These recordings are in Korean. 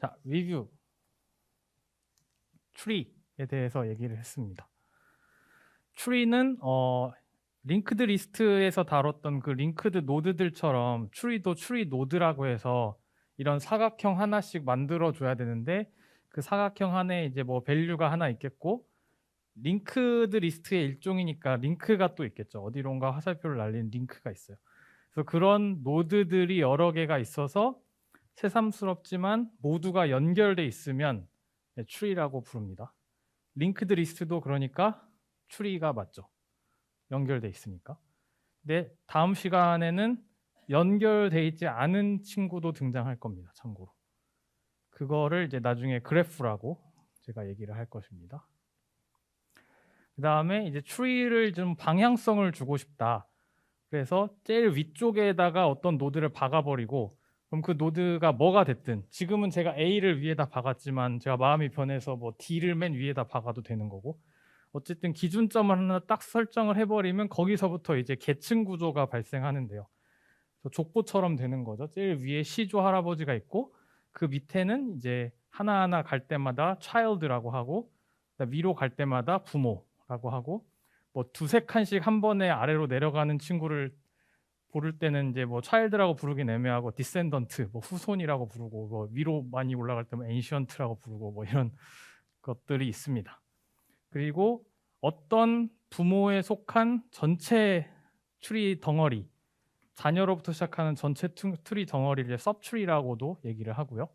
자, 리뷰 트리에 대해서 얘기를 했습니다. 트리는 링크드 리스트에서 다뤘던 그 링크드 노드들처럼 트리도 트리 노드라고 해서 이런 사각형 하나씩 만들어 줘야 되는데 그 사각형 안에 이제 뭐 밸류가 하나 있겠고 링크드 리스트의 일종이니까 링크가 또 있겠죠. 어디론가 화살표를 날리는 링크가 있어요. 그래서 그런 노드들이 여러 개가 있어서 새삼스럽지만 모두가 연결돼 있으면 트리라고 부릅니다. 링크드 리스트도 그러니까 트리가 맞죠. 연결돼 있으니까. 근데 다음 시간에는 연결돼 있지 않은 친구도 등장할 겁니다. 참고로. 그거를 이제 나중에 그래프라고 제가 얘기를 할 것입니다. 그 다음에 이제 트리를 좀 방향성을 주고 싶다. 그래서 제일 위쪽에다가 어떤 노드를 박아버리고 그럼 그 노드가 뭐가 됐든 지금은 제가 A를 위에다 박았지만 제가 마음이 변해서 뭐 D를 맨 위에다 박아도 되는 거고 어쨌든 기준점을 하나 딱 설정을 해버리면 거기서부터 이제 계층 구조가 발생하는데요. 족보처럼 되는 거죠. 제일 위에 시조 할아버지가 있고 그 밑에는 이제 하나하나 갈 때마다 child라고 하고 위로 갈 때마다 부모라고 하고 뭐 두세 칸씩 한 번에 아래로 내려가는 친구를 부를 때는 이제 뭐 child라고 부르긴 애매하고 descendant 뭐 후손이라고 부르고 뭐 위로 많이 올라갈 때면 ancient라고 부르고 뭐 이런 것들이 있습니다. 그리고 어떤 부모에 속한 전체 트리 덩어리 자녀로부터 시작하는 전체 트리 덩어리를 서브트리라고도 얘기를 하고요.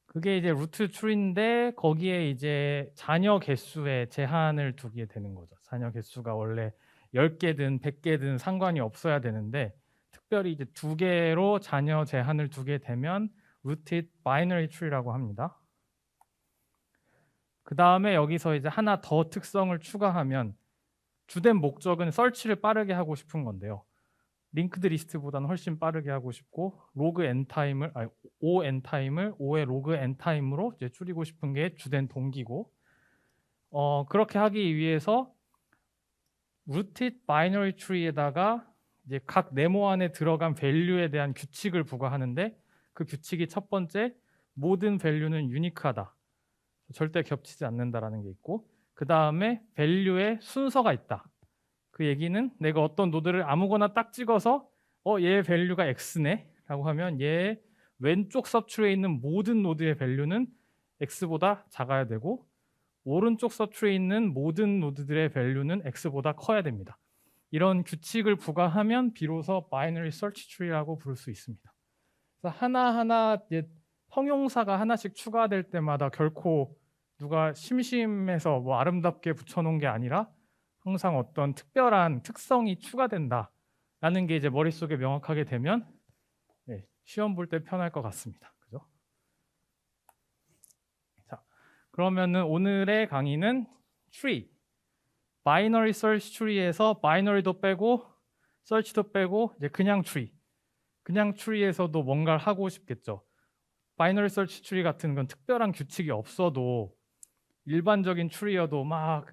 그게 이제 루트 트리인데 거기에 이제 자녀 개수에 제한을 두게 되는 거죠. 자녀 개수가 원래 10개든 100개든 상관이 없어야 되는데 특별히 이제 2개로 자녀 제한을 두게 되면 rooted binary tree라고 합니다. 그 다음에 여기서 이제 하나 더 특성을 추가하면 주된 목적은 서치를 빠르게 하고 싶은 건데요. 링크드 리스트보다는 훨씬 빠르게 하고 싶고 로그 n 타임을 O n 타임을 O의 로그 n 타임으로 이제 줄이고 싶은 게 주된 동기고 그렇게 하기 위해서 rooted binary tree에다가 이제 각 네모 안에 들어간 밸류에 대한 규칙을 부과하는데 그 규칙이 첫 번째 모든 밸류는 유니크하다. 절대 겹치지 않는다라는 게 있고 그 다음에 밸류에 순서가 있다. 그 얘기는 내가 어떤 노드를 아무거나 딱 찍어서 얘 밸류가 x네 라고 하면 얘 왼쪽 서트리에 있는 모든 노드의 밸류는 x보다 작아야 되고 오른쪽 서트리에 있는 모든 노드들의 밸류는 x보다 커야 됩니다. 이런 규칙을 부과하면 비로소 바이너리 서치 트리라고 부를 수 있습니다. 그래서 하나하나 형용사가 하나씩 추가될 때마다 결코 누가 심심해서 뭐 아름답게 붙여놓은 게 아니라 항상 어떤 특별한 특성이 추가된다라는 게 이제 머릿속에 명확하게 되면 시험 볼 때 편할 것 같습니다. 그죠? 자, 그러면은 오늘의 강의는 tree, 바이너리 서치 트리에서 바이너리도 빼고 서치도 빼고 이제 그냥 트리, 그냥 트리에서도 뭔가를 하고 싶겠죠. 바이너리 서치 트리 같은 건 특별한 규칙이 없어도 일반적인 트리여도 막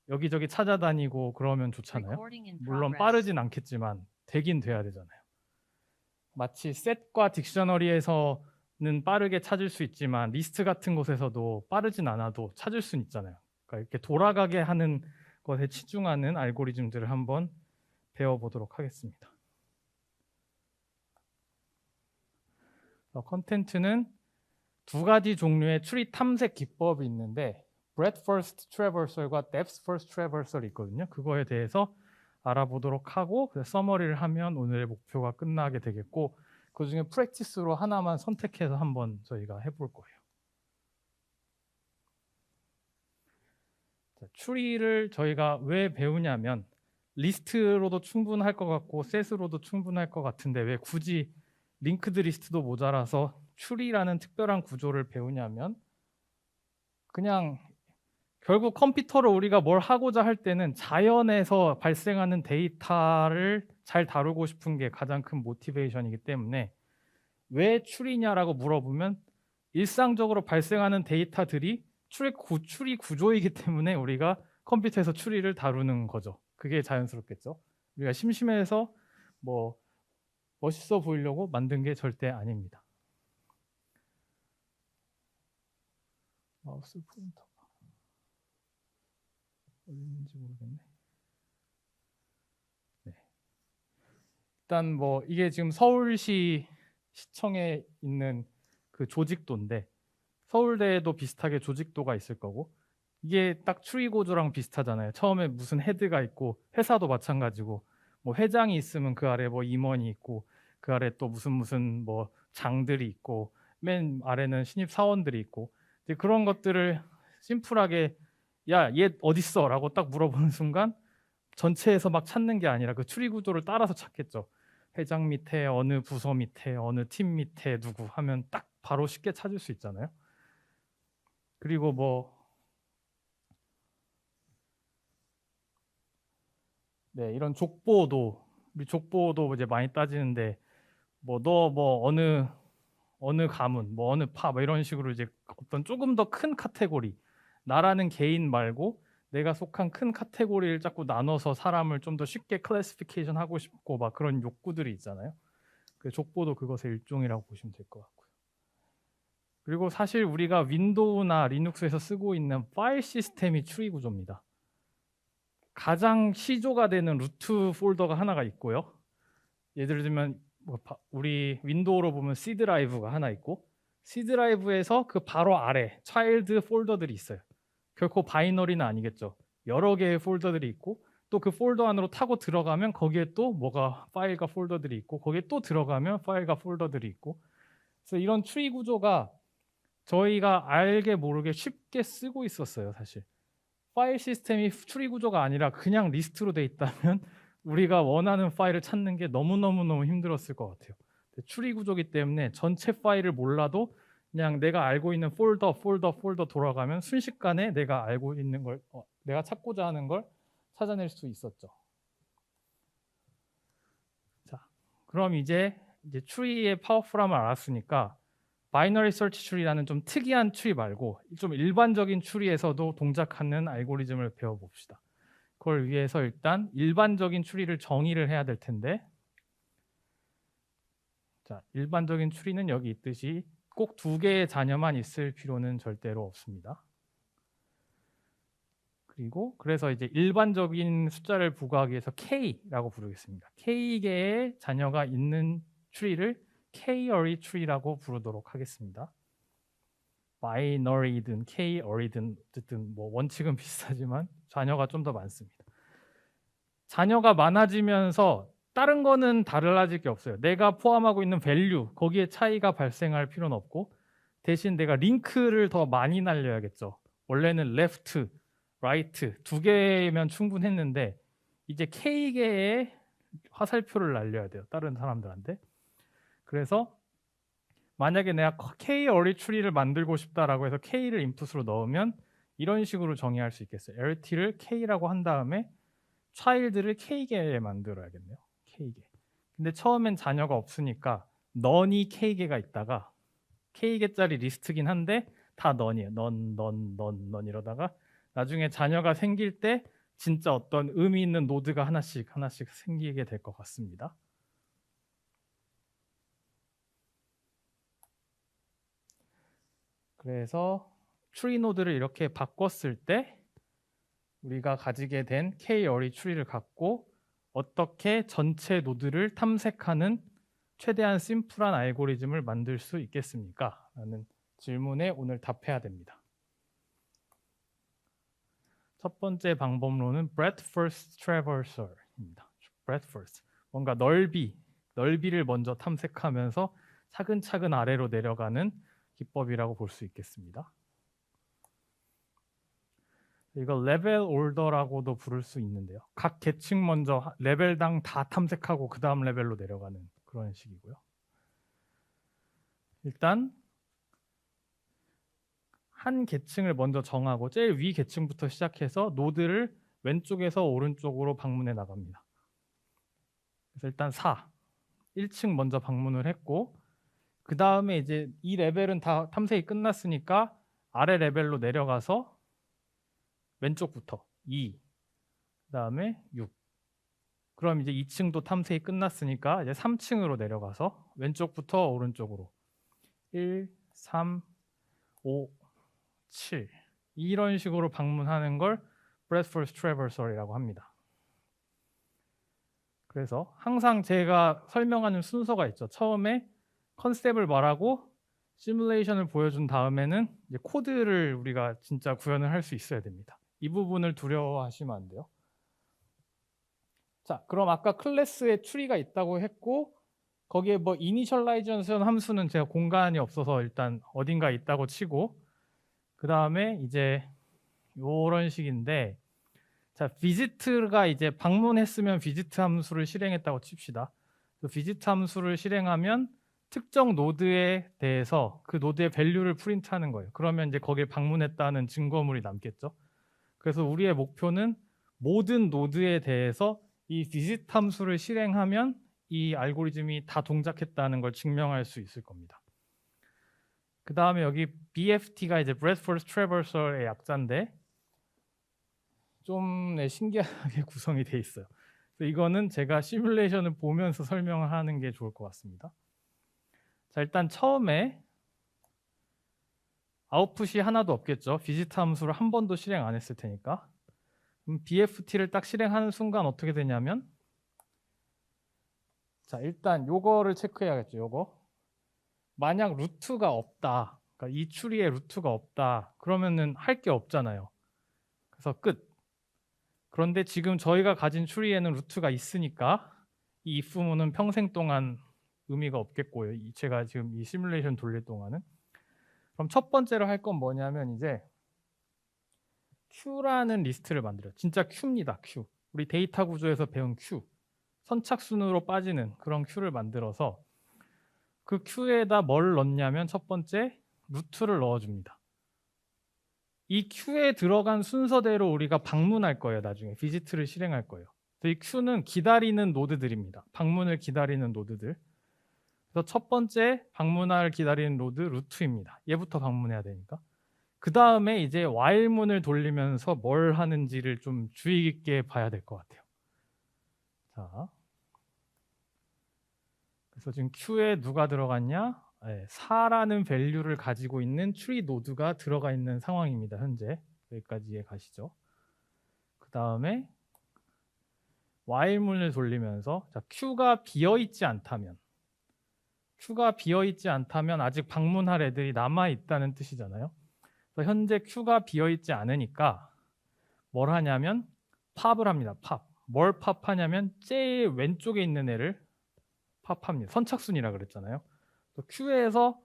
여기저기 찾아다니고 그러면 좋잖아요. 물론 빠르진 않겠지만 되긴 돼야 되잖아요. 마치 셋과 딕셔너리에서는 빠르게 찾을 수 있지만 리스트 같은 곳에서도 빠르진 않아도 찾을 수는 있잖아요. 그러니까 이렇게 돌아가게 하는 것에 치중하는 알고리즘들을 한번 배워보도록 하겠습니다. 컨텐츠는 두 가지 종류의 트리 탐색 기법이 있는데 breadth first traversal과 depth first traversal이 있거든요. 그거에 대해서 알아보도록 하고 서머리를 하면 오늘의 목표가 끝나게 되겠고 그중에 프랙티스로 하나만 선택해서 한번 저희가 해볼 거예요. 트리를 저희가 왜 배우냐면 리스트로도 충분할 것 같고 셋으로도 충분할 것 같은데 왜 굳이 링크드 리스트도 모자라서 트리라는 특별한 구조를 배우냐면 그냥 결국 컴퓨터를 우리가 뭘 하고자 할 때는 자연에서 발생하는 데이터를 잘 다루고 싶은 게 가장 큰 모티베이션이기 때문에 왜 트리냐라고 물어보면 일상적으로 발생하는 데이터들이 트리 구조이기 때문에 우리가 컴퓨터에서 트리를 다루는 거죠. 그게 자연스럽겠죠. 우리가 심심해서 뭐 멋있어 보이려고 만든 게 절대 아닙니다. 마우스 포인터가 어디 있는지 모르겠네. 네. 일단 뭐 이게 지금 서울시 시청에 있는 그 조직도인데 서울대에도 비슷하게 조직도가 있을 거고 이게 딱 추리 구조랑 비슷하잖아요. 처음에 무슨 헤드가 있고 회사도 마찬가지고 뭐 회장이 있으면 그 아래 뭐 임원이 있고 그 아래 또 무슨 뭐 장들이 있고 맨 아래는 신입 사원들이 있고 이제 그런 것들을 심플하게 야, 얘 어딨어? 라고 딱 물어보는 순간 전체에서 막 찾는 게 아니라 그 추리 구조를 따라서 찾겠죠. 회장 밑에 어느 부서 밑에 어느 팀 밑에 누구 하면 딱 바로 쉽게 찾을 수 있잖아요. 그리고 뭐 네, 이런 족보도 우리 족보도 이제 많이 따지는데 뭐 너 뭐 어느 가문 뭐 어느 파 뭐 이런 식으로 이제 어떤 조금 더 큰 카테고리 나라는 개인 말고 내가 속한 큰 카테고리를 자꾸 나눠서 사람을 좀 더 쉽게 클래시피케이션 하고 싶고 막 그런 욕구들이 있잖아요. 그 족보도 그것의 일종이라고 보시면 될 것 같고요. 그리고 사실 우리가 윈도우나 리눅스에서 쓰고 있는 파일 시스템이 추리 구조입니다. 가장 시조가 되는 루트 폴더가 하나가 있고요. 예를 들면 뭐 우리 윈도우로 보면 C 드라이브가 하나 있고 C 드라이브에서 그 바로 아래 차일드 폴더들이 있어요. 결코 바이너리는 아니겠죠. 여러 개의 폴더들이 있고 또 그 폴더 안으로 타고 들어가면 거기에 또 뭐가 파일과 폴더들이 있고 거기에 또 들어가면 파일과 폴더들이 있고 그래서 이런 트리 구조가 저희가 알게 모르게 쉽게 쓰고 있었어요. 사실 파일 시스템이 트리 구조가 아니라 그냥 리스트로 돼 있다면 우리가 원하는 파일을 찾는 게 너무 힘들었을 것 같아요. 추리 구조기 때문에 전체 파일을 몰라도 그냥 내가 알고 있는 폴더 돌아가면 순식간에 내가 알고 있는 걸 내가 찾고자 하는 걸 찾아낼 수 있었죠. 자, 그럼 이제 추리의 파워풀함을 알았으니까 바이너리 서치 추리라는 좀 특이한 추리 말고 좀 일반적인 추리에서도 동작하는 알고리즘을 배워봅시다. 그걸 위해서 일단 일반적인 추리를 정의를 해야 될 텐데 자, 일반적인 추리는 여기 있듯이 꼭 두 개의 자녀만 있을 필요는 절대로 없습니다. 그리고 그래서 이제 일반적인 숫자를 부과하기 위해서 K라고 부르겠습니다. K개의 자녀가 있는 추리를 K-array 추리라고 부르도록 하겠습니다. 바이너리든 K-array든 어쨌든 뭐 원칙은 비슷하지만 자녀가 좀 더 많습니다. 자녀가 많아지면서 다른 거는 달라질 게 없어요. 내가 포함하고 있는 밸류 거기에 차이가 발생할 필요는 없고 대신 내가 링크를 더 많이 날려야겠죠. 원래는 left, right 두 개면 충분했는데 이제 K개의 화살표를 날려야 돼요. 다른 사람들한테. 그래서 만약에 내가 K-array 추리를 만들고 싶다라고 해서 K를 인풋으로 넣으면 이런 식으로 정의할 수 있겠어요. LT를 K라고 한 다음에 child를 K개에 만들어야겠네요. K개. 근데 처음엔 자녀가 없으니까 넌이 K개가 있다가 K개짜리 리스트긴 한데 다 넌이에요. 넌 이러다가 나중에 자녀가 생길 때 진짜 어떤 의미 있는 노드가 하나씩 생기게 될 것 같습니다. 그래서 트리 노드를 이렇게 바꿨을 때 우리가 가지게 된 K-array 추리를 갖고 어떻게 전체 노드를 탐색하는 최대한 심플한 알고리즘을 만들 수 있겠습니까? 라는 질문에 오늘 답해야 됩니다. 첫 번째 방법론은 breadth first traversal입니다. breadth first. 뭔가 넓이를 먼저 탐색하면서 차근차근 아래로 내려가는 기법이라고 볼 수 있겠습니다. 이거 레벨 올더라고도 부를 수 있는데요. 각 계층 먼저 레벨당 다 탐색하고 그 다음 레벨로 내려가는 그런 식이고요. 일단 한 계층을 먼저 정하고 제일 위 계층부터 시작해서 노드를 왼쪽에서 오른쪽으로 방문해 나갑니다. 그래서 일단 1층 먼저 방문을 했고 그 다음에 이제 이 레벨은 다 탐색이 끝났으니까 아래 레벨로 내려가서 왼쪽부터 2, 그 다음에 6, 그럼 이제 2층도 탐색이 끝났으니까 이제 3층으로 내려가서 왼쪽부터 오른쪽으로 1, 3, 5, 7 이런 식으로 방문하는 걸 breadth first traversal이라고 합니다. 그래서 항상 제가 설명하는 순서가 있죠. 처음에 컨셉을 말하고 시뮬레이션을 보여준 다음에는 이제 코드를 우리가 진짜 구현을 할 수 있어야 됩니다. 이 부분을 두려워하시면 안 돼요. 자, 그럼 아까 클래스에 추리가 있다고 했고 거기에 뭐 이니셜라이제이션 함수는 제가 공간이 없어서 일단 어딘가 있다고 치고 그 다음에 이제 이런 식인데 자, visit가 이제 방문했으면 visit 함수를 실행했다고 칩시다. 그 visit 함수를 실행하면 특정 노드에 대해서 그 노드의 밸류를 프린트하는 거예요. 그러면 이제 거기에 방문했다는 증거물이 남겠죠. 그래서 우리의 목표는 모든 노드에 대해서 이 visit 함수를 실행하면 이 알고리즘이 다 동작했다는 걸 증명할 수 있을 겁니다. 그 다음에 여기 BFT가 이제 breadth first traversal의 약자인데 좀 신기하게 구성이 돼 있어요. 그래서 이거는 제가 시뮬레이션을 보면서 설명을 하는 게 좋을 것 같습니다. 자, 일단 처음에 아웃풋이 하나도 없겠죠. visit 함수를 한 번도 실행 안 했을 테니까. 그럼 BFT를 딱 실행하는 순간 어떻게 되냐면 자, 일단 요거를 체크해야겠죠. 요거. 만약 루트가 없다. 그러니까 이 추리에 루트가 없다. 그러면은 할 게 없잖아요. 그래서 끝. 그런데 지금 저희가 가진 추리에는 루트가 있으니까 이 if문은 평생 동안 의미가 없겠고요. 제가 지금 이 시뮬레이션 돌릴 동안은. 그럼 첫 번째로 할 건 뭐냐면 이제 Q라는 리스트를 만들어요. 진짜 Q입니다. Q. 우리 데이터 구조에서 배운 Q. 선착순으로 빠지는 그런 Q를 만들어서 그 Q에다 뭘 넣냐면 첫 번째 루트를 넣어줍니다. 이 Q에 들어간 순서대로 우리가 방문할 거예요. 나중에 비지트를 실행할 거예요. 이 Q는 기다리는 노드들입니다. 방문을 기다리는 노드들. 그래서 첫 번째 방문할 기다리는 노드 루트입니다. 얘부터 방문해야 되니까. 그 다음에 이제 while문을 돌리면서 뭘 하는지를 좀 주의 깊게 봐야 될 것 같아요. 자, 그래서 지금 Q에 누가 들어갔냐? 네, 4라는 밸류를 가지고 있는 트리 노드가 들어가 있는 상황입니다. 현재 여기까지 이해 가시죠? 그 다음에 while문을 돌리면서 자, Q가 비어있지 않다면 아직 방문할 애들이 남아있다는 뜻이잖아요. 그래서 현재 Q가 비어있지 않으니까 뭘 하냐면 팝을 합니다. 팝. 뭘 팝하냐면 제일 왼쪽에 있는 애를 팝합니다. 선착순이라 그랬잖아요. Q에서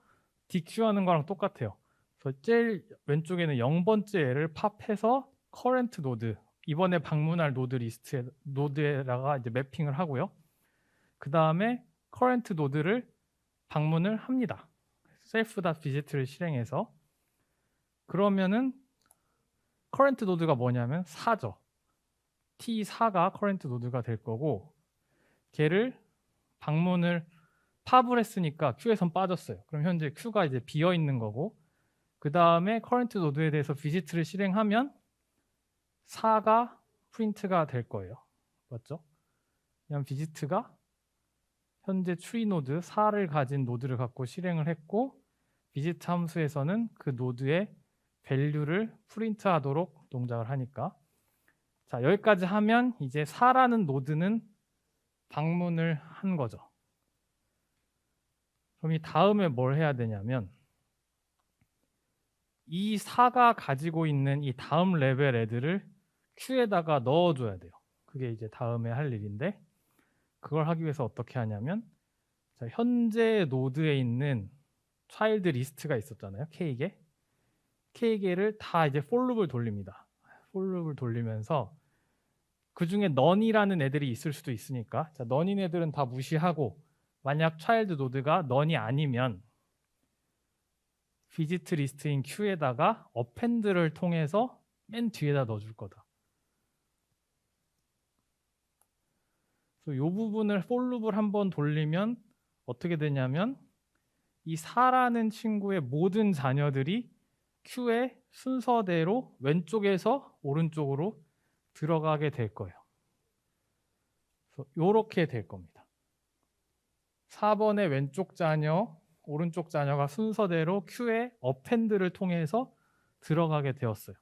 DQ하는 거랑 똑같아요. 그래서 제일 왼쪽에는 0번째 애를 팝해서 current 노드, 이번에 방문할 노드 리스트에 노드에다가 이제 매핑을 하고요. 그 다음에 current 노드를 방문을 합니다. self.visit를 실행해서 그러면은 current 노드가 뭐냐면 4죠. T4가 current 노드가 될 거고 걔를 방문을 팝을 했으니까 Q에선 빠졌어요. 그럼 현재 Q가 이제 비어 있는 거고 그 다음에 current 노드에 대해서 visit를 실행하면 4가 프린트가 될 거예요. 맞죠? 그냥 visit가 현재 tree 노드 4를 가진 노드를 갖고 실행을 했고 visit 함수에서는 그 노드의 밸류를 프린트하도록 동작을 하니까 자, 여기까지 하면 이제 4라는 노드는 방문을 한 거죠. 그럼 이 다음에 뭘 해야 되냐면 이 4가 가지고 있는 이 다음 레벨 애들을 Q에다가 넣어줘야 돼요. 그게 이제 다음에 할 일인데 그걸 하기 위해서 어떻게 하냐면 자, 현재 노드에 있는 차일드 리스트가 있었잖아요. K개를 다 이제 for 룹을 돌립니다. for 룹을 돌리면서 그 중에 none이라는 애들이 있을 수도 있으니까 자, none인 애들은 다 무시하고 만약 차일드 노드가 none이 아니면 visit 리스트인 Q에다가 append를 통해서 맨 뒤에다 넣어줄 거다. 그래서 이 부분을 for 룹을 한번 돌리면 어떻게 되냐면 이 4라는 친구의 모든 자녀들이 Q의 순서대로 왼쪽에서 오른쪽으로 들어가게 될 거예요. 이렇게 될 겁니다. 4번의 왼쪽 자녀, 오른쪽 자녀가 순서대로 Q의 어펜드를 통해서 들어가게 되었어요.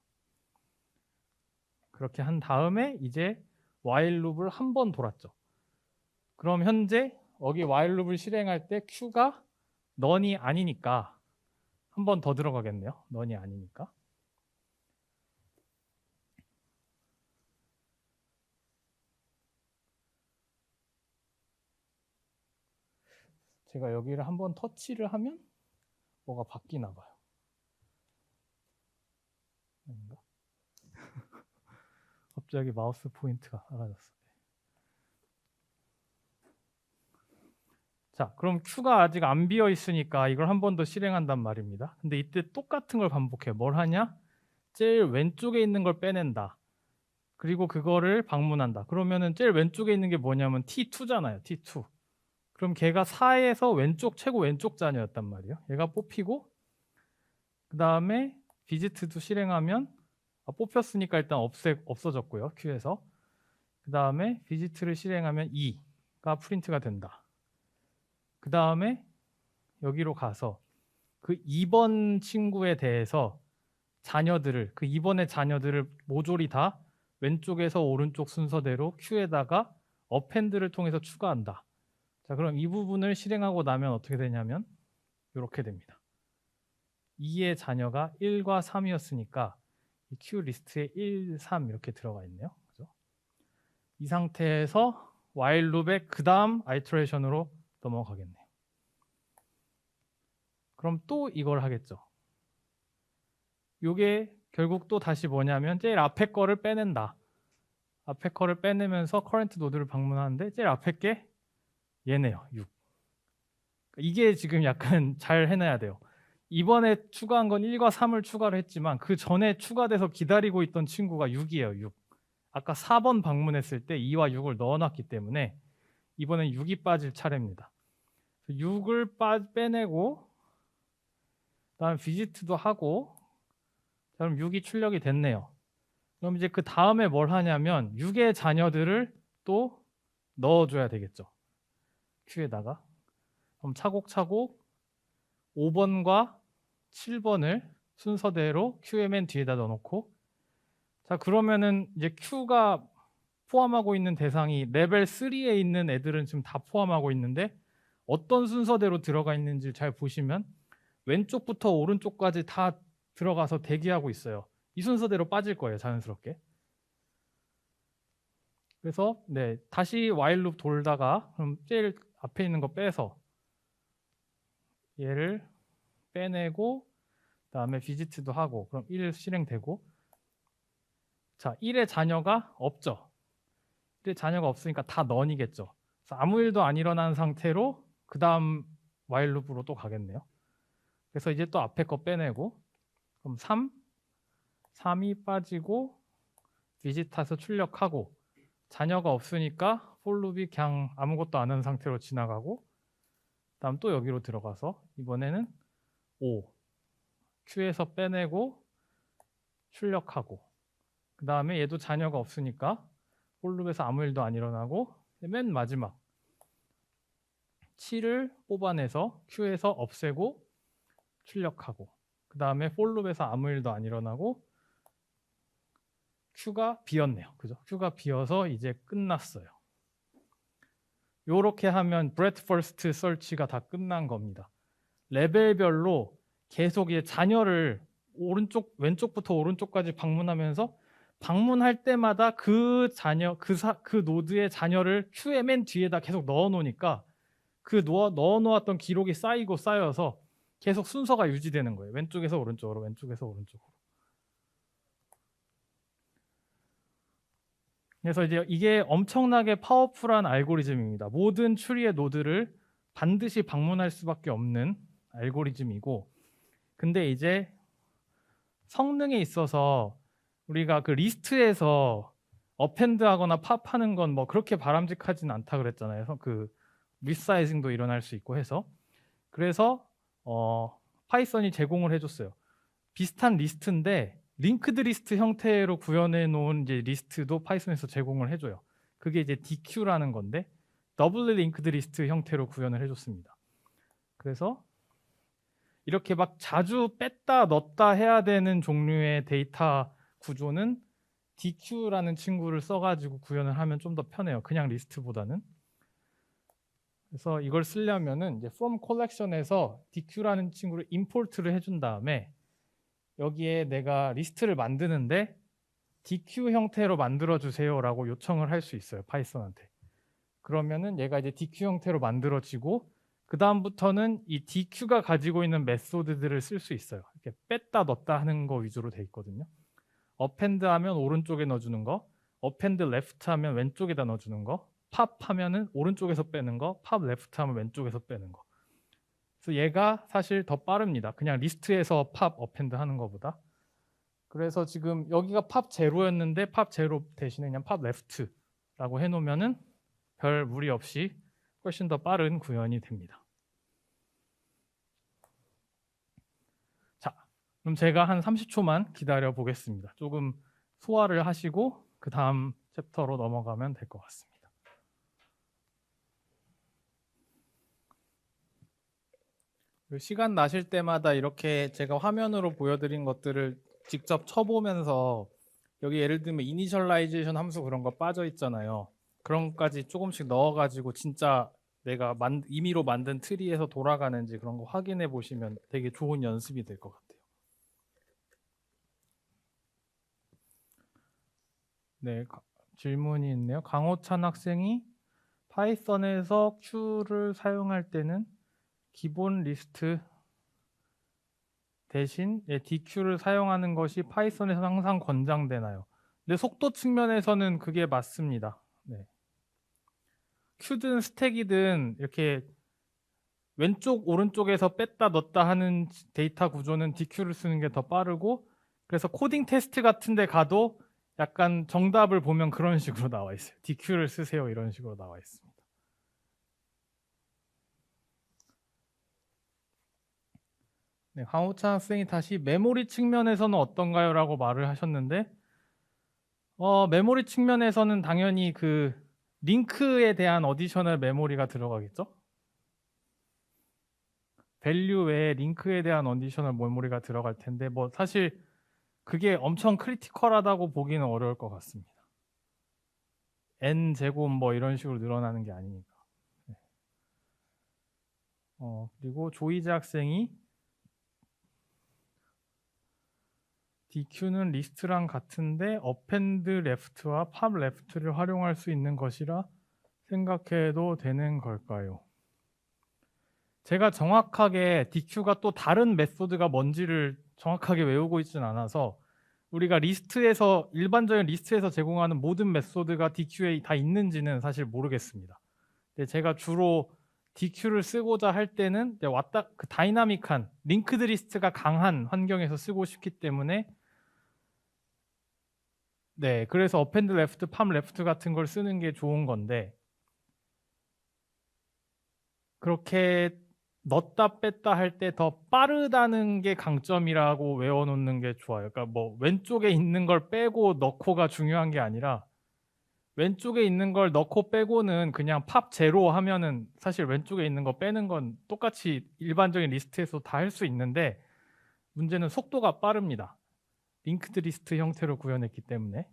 그렇게 한 다음에 이제 while 룹을 한 번 돌았죠. 그럼 현재 여기 while 룹을 실행할 때 Q가 none이 아니니까 한 번 더 들어가겠네요. none이 아니니까. 제가 여기를 한번 터치를 하면 뭐가 바뀌나 봐요. 아닌가? 갑자기 마우스 포인트가 사라졌어. 자, 그럼 Q가 아직 안 비어 있으니까 이걸 한 번 더 실행한단 말입니다. 근데 이때 똑같은 걸 반복해요. 뭘 하냐? 제일 왼쪽에 있는 걸 빼낸다. 그리고 그거를 방문한다. 그러면은 제일 왼쪽에 있는 게 뭐냐면 T2잖아요. T2. 그럼 걔가 4에서 왼쪽 최고 왼쪽 자녀였단 말이에요. 얘가 뽑히고 그 다음에 비지트도 실행하면 뽑혔으니까 일단 없어졌고요. Q에서. 그 다음에 비지트를 실행하면 2가 프린트가 된다. 그 다음에 여기로 가서 그 2번 친구에 대해서 자녀들을 그 2번의 자녀들을 모조리 다 왼쪽에서 오른쪽 순서대로 Q에다가 어펜드를 통해서 추가한다. 자, 그럼 이 부분을 실행하고 나면 어떻게 되냐면 이렇게 됩니다. 2의 자녀가 1과 3이었으니까 이 Q 리스트에 1, 3 이렇게 들어가 있네요. 그죠? 이 상태에서 while 룹의 그 다음 아이터레이션으로 넘어가겠네요. 그럼 또 이걸 하겠죠. 이게 결국 또 다시 뭐냐면 제일 앞에 거를 빼낸다. 앞에 거를 빼내면서 커런트 노드를 방문하는데 제일 앞에 게 얘네요. 6. 이게 지금 약간 잘 해놔야 돼요. 이번에 추가한 건 1과 3을 추가를 했지만 그 전에 추가돼서 기다리고 있던 친구가 6이에요. 6. 아까 4번 방문했을 때 2와 6을 넣어놨기 때문에 이번엔 6이 빠질 차례입니다. 6을 빼내고 그다음 비지트도 하고 그럼 6이 출력이 됐네요. 그럼 이제 그 다음에 뭘 하냐면 6의 자녀들을 또 넣어줘야 되겠죠. Q에다가. 그럼 차곡차곡 5번과 7번을 순서대로 Q의 맨 뒤에다 넣어놓고 자 그러면은 이제 Q가 포함하고 있는 대상이 레벨 3에 있는 애들은 지금 다 포함하고 있는데 어떤 순서대로 들어가 있는지 잘 보시면 왼쪽부터 오른쪽까지 다 들어가서 대기하고 있어요. 이 순서대로 빠질 거예요. 자연스럽게. 그래서 네 다시 while 룹 돌다가 그럼 제일 앞에 있는 거 빼서 얘를 빼내고 그다음에 비지트도 하고 그럼 1 실행되고 자 1의 자녀가 없죠. 1의 자녀가 없으니까 다 none이겠죠. 그래서 아무 일도 안 일어난 상태로 그 다음 while 룹으로 또 가겠네요. 그래서 이제 또 앞에 거 빼내고 그럼 3이 빠지고 비지트에서 출력하고 자녀가 없으니까 for 룹이 그냥 아무것도 안 한 상태로 지나가고 다음 또 여기로 들어가서 이번에는 5 Q에서 빼내고 출력하고 그 다음에 얘도 자녀가 없으니까 for 룹에서 아무 일도 안 일어나고 맨 마지막 7을 뽑아내서 Q에서 없애고 출력하고 그 다음에 for 룹에서 아무 일도 안 일어나고 Q가 비었네요. 그죠? Q가 비어서 이제 끝났어요. 요렇게 하면 breadth first search가 다 끝난 겁니다. 레벨별로 계속 이제 자녀를 왼쪽부터 오른쪽까지 방문하면서 방문할 때마다 그 자녀, 그 노드의 자녀를 Q의 맨 뒤에다 계속 넣어 놓으니까 그 넣어 놓았던 기록이 쌓여서 계속 순서가 유지되는 거예요. 왼쪽에서 오른쪽으로, 왼쪽에서 오른쪽으로. 그래서 이제 이게 엄청나게 파워풀한 알고리즘입니다. 모든 추리의 노드를 반드시 방문할 수밖에 없는 알고리즘이고, 근데 이제 성능에 있어서 우리가 그 리스트에서 어펜드하거나 팝하는 건 뭐 그렇게 바람직하진 않다 그랬잖아요. 그 리사이징도 일어날 수 있고 해서 그래서 파이썬이 제공을 해줬어요. 비슷한 리스트인데 링크드 리스트 형태로 구현해 놓은 이제 리스트도 파이썬에서 제공을 해줘요. 그게 이제 DQ라는 건데 더블리 링크드 리스트 형태로 구현을 해줬습니다. 그래서 이렇게 막 자주 뺐다 넣었다 해야 되는 종류의 데이터 구조는 DQ라는 친구를 써가지고 구현을 하면 좀 더 편해요. 그냥 리스트보다는. 그래서 이걸 쓰려면은 이제 from collection에서 DQ라는 친구를 import를 해준 다음에 여기에 내가 리스트를 만드는데 DQ 형태로 만들어 주세요라고 요청을 할 수 있어요. 파이썬한테. 그러면은 얘가 이제 DQ 형태로 만들어지고 그 다음부터는 이 DQ가 가지고 있는 메소드들을 쓸 수 있어요. 이렇게 뺐다 넣었다 하는 거 위주로 돼 있거든요. append 하면 오른쪽에 넣어주는 거, append left 하면 왼쪽에다 넣어주는 거, pop 하면은 오른쪽에서 빼는 거, pop left 하면 왼쪽에서 빼는 거. 그래서 얘가 사실 더 빠릅니다. 그냥 리스트에서 pop append 하는 것보다. 그래서 지금 여기가 pop 제로였는데 pop 제로 대신에 그냥 pop left라고 해놓으면은 별 무리 없이 훨씬 더 빠른 구현이 됩니다. 자, 그럼 제가 한 30초만 기다려 보겠습니다. 조금 소화를 하시고 그 다음 챕터로 넘어가면 될 것 같습니다. 시간 나실 때마다 이렇게 제가 화면으로 보여드린 것들을 직접 쳐보면서 여기 예를 들면 이니셜라이제이션 함수 그런 거 빠져 있잖아요. 그런 것까지 조금씩 넣어가지고 진짜 내가 임의로 만든 트리에서 돌아가는지 그런 거 확인해 보시면 되게 좋은 연습이 될 것 같아요. 네, 질문이 있네요. 강호찬 학생이 파이썬에서 Q를 사용할 때는 기본 리스트 대신 DQ를 사용하는 것이 파이썬에서 항상 권장되나요? 근데 속도 측면에서는 그게 맞습니다. 네. Q든 스택이든 이렇게 왼쪽 오른쪽에서 뺐다 넣었다 하는 데이터 구조는 DQ를 쓰는 게 더 빠르고 그래서 코딩 테스트 같은 데 가도 약간 정답을 보면 그런 식으로 나와 있어요. DQ를 쓰세요 이런 식으로 나와 있습니다. 네, 황호찬 학생이 다시 메모리 측면에서는 어떤가요? 라고 말을 하셨는데 메모리 측면에서는 당연히 그 링크에 대한 어디셔널 메모리가 들어가겠죠? 밸류 외에 링크에 대한 어디셔널 메모리가 들어갈 텐데 뭐 사실 그게 엄청 크리티컬하다고 보기는 어려울 것 같습니다. n 제곱 뭐 이런 식으로 늘어나는 게 아니니까. 네. 그리고 조이재 학생이 DQ는 리스트랑 같은데 append left와 pop left를 활용할 수 있는 것이라 생각해도 되는 걸까요? 제가 정확하게 DQ가 또 다른 메소드가 뭔지를 정확하게 외우고 있지는 않아서 우리가 리스트에서 일반적인 리스트에서 제공하는 모든 메소드가 DQ에 다 있는지는 사실 모르겠습니다. 근데 제가 주로 DQ를 쓰고자 할 때는 왔다 그 다이나믹한 링크드 리스트가 강한 환경에서 쓰고 싶기 때문에 네, 그래서 append left, pop left 같은 걸 쓰는 게 좋은 건데 그렇게 넣었다 뺐다 할 때 더 빠르다는 게 강점이라고 외워놓는 게 좋아요. 그러니까 뭐 왼쪽에 있는 걸 빼고 넣고가 중요한 게 아니라 왼쪽에 있는 걸 넣고 빼고는 그냥 팝 제로 하면은 사실 왼쪽에 있는 거 빼는 건 똑같이 일반적인 리스트에서 다 할 수 있는데 문제는 속도가 빠릅니다. 링크드 리스트 형태로 구현했기 때문에.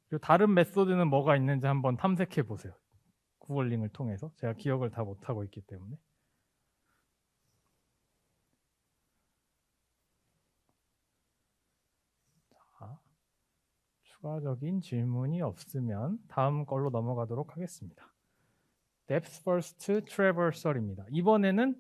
그리고 다른 메소드는 뭐가 있는지 한번 탐색해 보세요. 구글링을 통해서. 제가 기억을 다 못하고 있기 때문에. 자, 추가적인 질문이 없으면 다음 걸로 넘어가도록 하겠습니다. Depth First Traversal입니다. 이번에는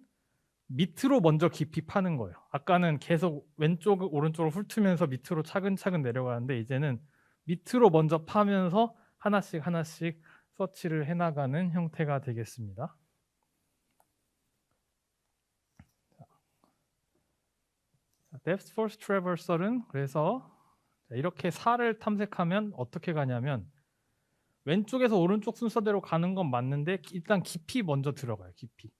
밑으로 먼저 깊이 파는 거예요. 아까는 계속 왼쪽 오른쪽으로 훑으면서 밑으로 차근차근 내려가는데 이제는 밑으로 먼저 파면서 하나씩 하나씩 서치를 해나가는 형태가 되겠습니다. Depth First Traversal은 그래서 이렇게 4를 탐색하면 어떻게 가냐면 왼쪽에서 오른쪽 순서대로 가는 건 맞는데 일단 깊이 먼저 들어가요. 깊이.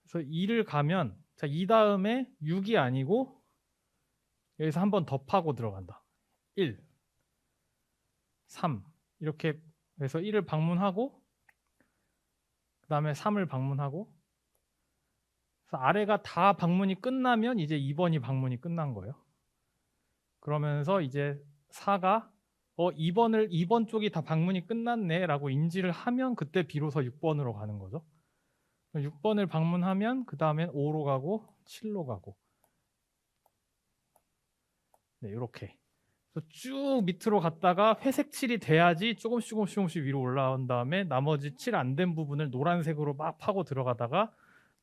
그래서 2를 가면 자, 2 다음에 6이 아니고 여기서 한 번 더 파고 들어간다. 1, 3, 이렇게 해서 1을 방문하고 그 다음에 3을 방문하고 그래서 아래가 다 방문이 끝나면 이제 2번이 방문이 끝난 거예요. 그러면서 이제 4가 2번 쪽이 다 방문이 끝났네 라고 인지를 하면 그때 비로소 6번으로 가는 거죠. 6번을 방문하면 그 다음엔 5로 가고 7로 가고 네, 이렇게 쭉 밑으로 갔다가 회색 7이 돼야지 조금씩 위로 올라온 다음에 나머지 7 안 된 부분을 노란색으로 막 파고 들어가다가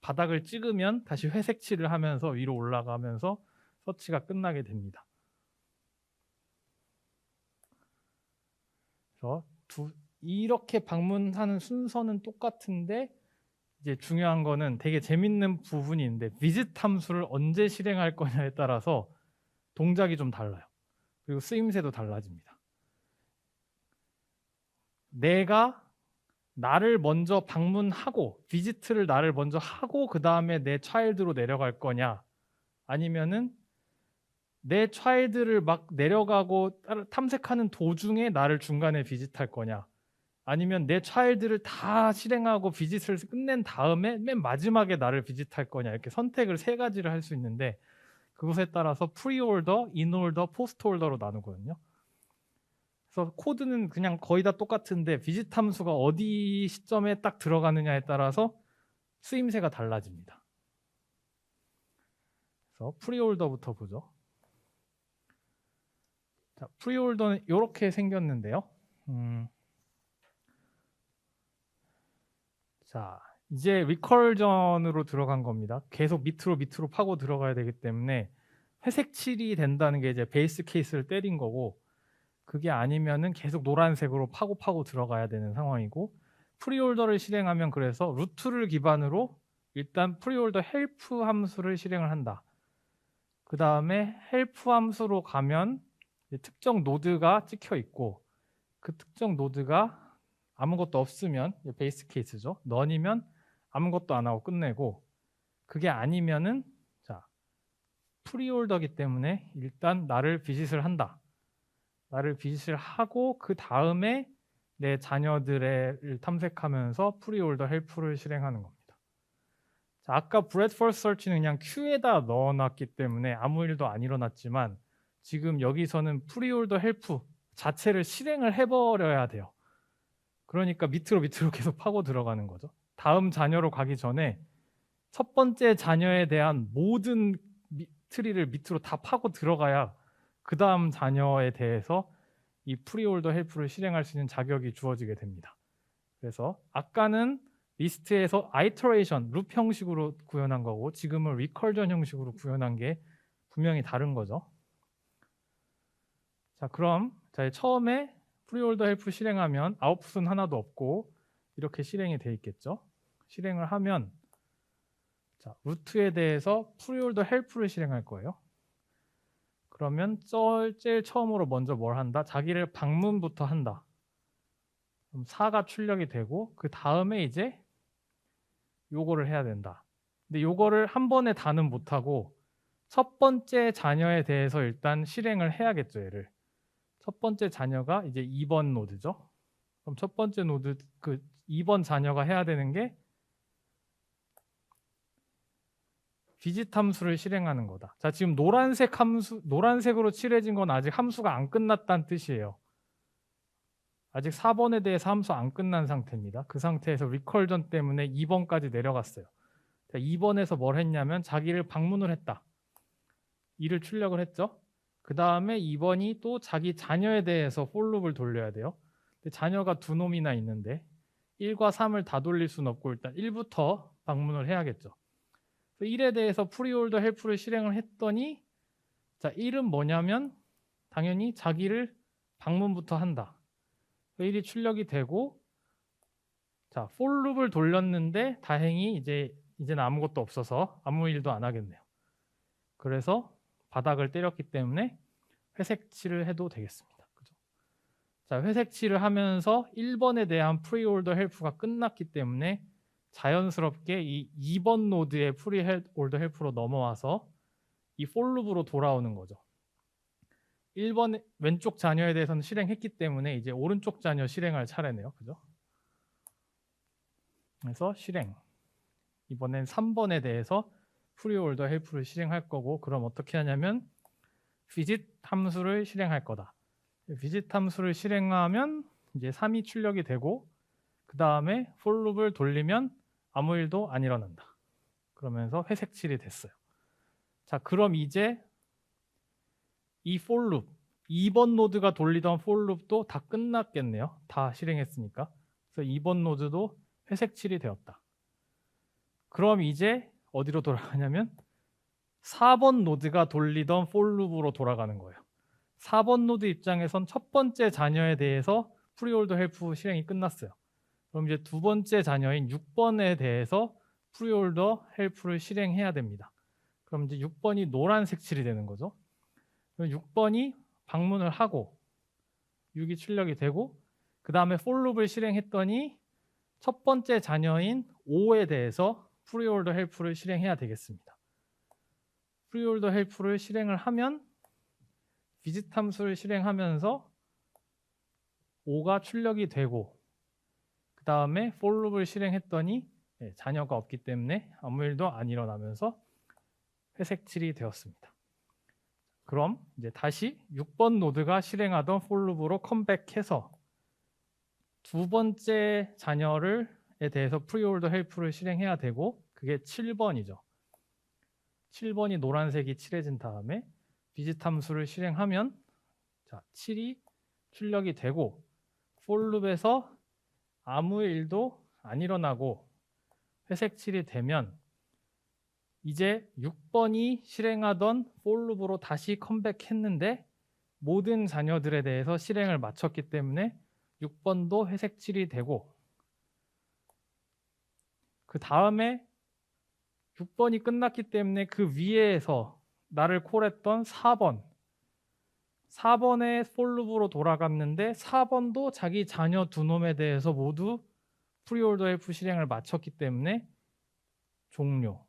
바닥을 찍으면 다시 회색 7을 하면서 위로 올라가면서 서치가 끝나게 됩니다. 그래서 이렇게 방문하는 순서는 똑같은데 이제 중요한 거는 되게 재밌는 부분이 있는데 visit 함수를 언제 실행할 거냐에 따라서 동작이 좀 달라요. 그리고 쓰임새도 달라집니다. 내가 나를 먼저 방문하고 visit를 나를 먼저 하고 그 다음에 내 child로 내려갈 거냐 아니면은 내 child를 막 내려가고 탐색하는 도중에 나를 중간에 visit할 거냐 아니면 내 child를 다 실행하고 visit을 끝낸 다음에 맨 마지막에 나를 visit할 거냐 이렇게 선택을 3가지를 할 수 있는데 그것에 따라서 프리올더, 인올더, 포스트올더로 나누거든요. 그래서 코드는 그냥 거의 다 똑같은데 visit 함수가 어디 시점에 딱 들어가느냐에 따라서 쓰임새가 달라집니다. 그래서 프리올더부터 보죠. 자, 프리올더는 이렇게 생겼는데요. 자, 이제 리컬전으로 들어간 겁니다. 계속 밑으로 파고 들어가야 되기 때문에 회색 7이 된다는 게 이제 베이스 케이스를 때린 거고 그게 아니면은 계속 노란색으로 파고 들어가야 되는 상황이고 프리올더를 실행하면 그래서 루트를 기반으로 일단 프리올더 헬프 함수를 실행을 한다. 그 다음에 헬프 함수로 가면 특정 노드가 찍혀 있고 그 특정 노드가 아무것도 없으면 베이스 케이스죠. 넌이면 아무것도 안 하고 끝내고 그게 아니면은 자 프리올더기 때문에 일단 나를 비짓을 한다. 나를 비짓을 하고 그 다음에 내 자녀들을 탐색하면서 프리올더 헬프를 실행하는 겁니다. 자, 아까 브레드 퍼스트 서치는 그냥 큐에다 넣어놨기 때문에 아무 일도 안 일어났지만 지금 여기서는 프리올더 헬프 자체를 실행을 해버려야 돼요. 그러니까 밑으로 계속 파고 들어가는 거죠. 다음 자녀로 가기 전에 첫 번째 자녀에 대한 모든 트리를 밑으로 다 파고 들어가야 그 다음 자녀에 대해서 이 프리올더 헬프를 실행할 수 있는 자격이 주어지게 됩니다. 그래서 아까는 리스트에서 아이터레이션, 룹 형식으로 구현한 거고 지금은 리컬전 형식으로 구현한 게 분명히 다른 거죠. 자, 그럼 처음에 프리올더 헬프 실행하면 아웃풋은 하나도 없고 이렇게 실행이 돼 있겠죠. 실행을 하면 자, 루트에 대해서 프리올더 헬프를 실행할 거예요. 그러면 제일 처음으로 먼저 뭘 한다? 자기를 방문부터 한다. 그럼 4가 출력이 되고 그 다음에 이제 요거를 해야 된다. 근데 요거를 한 번에 다는 못하고 첫 번째 자녀에 대해서 일단 실행을 해야겠죠. 얘를. 첫 번째 자녀가 이제 2번 노드죠. 그럼 첫 번째 노드 그 2번 자녀가 해야 되는 게 visit 함수를 실행하는 거다. 자, 지금 노란색으로 칠해진 건 아직 함수가 안 끝났다는 뜻이에요. 아직 4번에 대해서 함수 안 끝난 상태입니다. 그 상태에서 리컬전 때문에 2번까지 내려갔어요. 자, 2번에서 뭘 했냐면 자기를 방문을 했다. 2를 출력을 했죠. 그 다음에 2번이 또 자기 자녀에 대해서 for loop을 돌려야 돼요. 근데 자녀가 2놈이나 있는데 1과 3을 다 돌릴 수는 없고 일단 1부터 방문을 해야겠죠. 1에 대해서 프리올더 헬프를 실행을 했더니 자 1은 뭐냐면 당연히 자기를 방문부터 한다. 1이 출력이 되고 자 for loop을 돌렸는데 다행히 이제는 아무것도 없어서 아무 일도 안 하겠네요. 그래서 바닥을 때렸기 때문에 회색 칠을 해도 되겠습니다. 그죠? 자 회색 칠을 하면서 1번에 대한 프리올더 헬프가 끝났기 때문에 자연스럽게 이 2번 노드의 프리올더 헬프로 넘어와서 이 for loop으로 돌아오는 거죠. 1번 왼쪽 자녀에 대해서는 실행했기 때문에 이제 오른쪽 자녀 실행할 차례네요. 그죠? 그래서 실행. 이번엔 3번에 대해서 프리홀더 헬프를 실행할 거고, 그럼 어떻게 하냐면 visit 함수를 실행할 거다. visit 함수를 실행하면 이제 3이 출력이 되고, 그 다음에 for loop을 돌리면 아무 일도 안 일어난다. 그러면서 회색 칠이 됐어요. 자, 그럼 이제 이 for loop 2번 노드가 돌리던 for loop도 다 끝났겠네요. 다 실행했으니까. 그래서 2번 노드도 회색 칠이 되었다. 그럼 이제 어디로 돌아가냐면 4번 노드가 돌리던 for loop으로 돌아가는 거예요. 4번 노드 입장에선 첫 번째 자녀에 대해서 프리홀더 헬프 실행이 끝났어요. 그럼 이제 두 번째 자녀인 6번에 대해서 프리홀더 헬프를 실행해야 됩니다. 그럼 이제 6번이 노란색 칠이 되는 거죠. 그럼 6번이 방문을 하고 6이 출력이 되고, 그 다음에 for loop을 실행했더니 첫 번째 자녀인 5에 대해서 프리홀더 헬프를 실행해야 되겠습니다. 프리홀더 헬프를 실행을 하면 visit 함수를 실행하면서 5가 출력이 되고, 그 다음에 for loop을 실행했더니 자녀가 없기 때문에 아무 일도 안 일어나면서 회색 칠이 되었습니다. 그럼 이제 다시 6번 노드가 실행하던 for loop으로 컴백해서 두 번째 자녀에 대해서 프리홀더 헬프를 실행해야 되고, 그게 7번이죠. 7번이 노란색이 칠해진 다음에 visit 함수를 실행하면 자, 7이 출력이 되고 for loop에서 아무 일도 안 일어나고 회색 칠이 되면 이제 6번이 실행하던 for loop으로 다시 컴백했는데 모든 자녀들에 대해서 실행을 마쳤기 때문에 6번도 회색 칠이 되고, 그 다음에 6번이 끝났기 때문에 그 위에서 나를 콜했던 4번의 for loop으로 돌아갔는데 4번도 자기 자녀 두 놈에 대해서 모두 프리홀더 헬프 실행을 마쳤기 때문에 종료.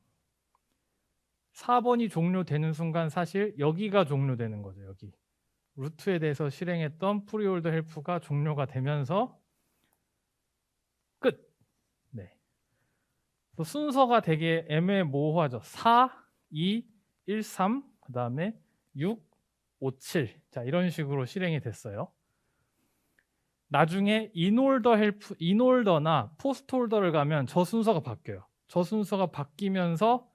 4번이 종료되는 순간 사실 여기가 종료되는 거죠. 여기 루트에 대해서 실행했던 프리홀더 헬프가 종료가 되면서 끝. 네. 또 순서가 되게 애매모호하죠. 4, 2, 1, 3, 그 다음에 6, 5, 7. 자, 이런 식으로 실행이 됐어요. 나중에 인홀더나 포스트홀더를 가면 저 순서가 바뀌어요. 저 순서가 바뀌면서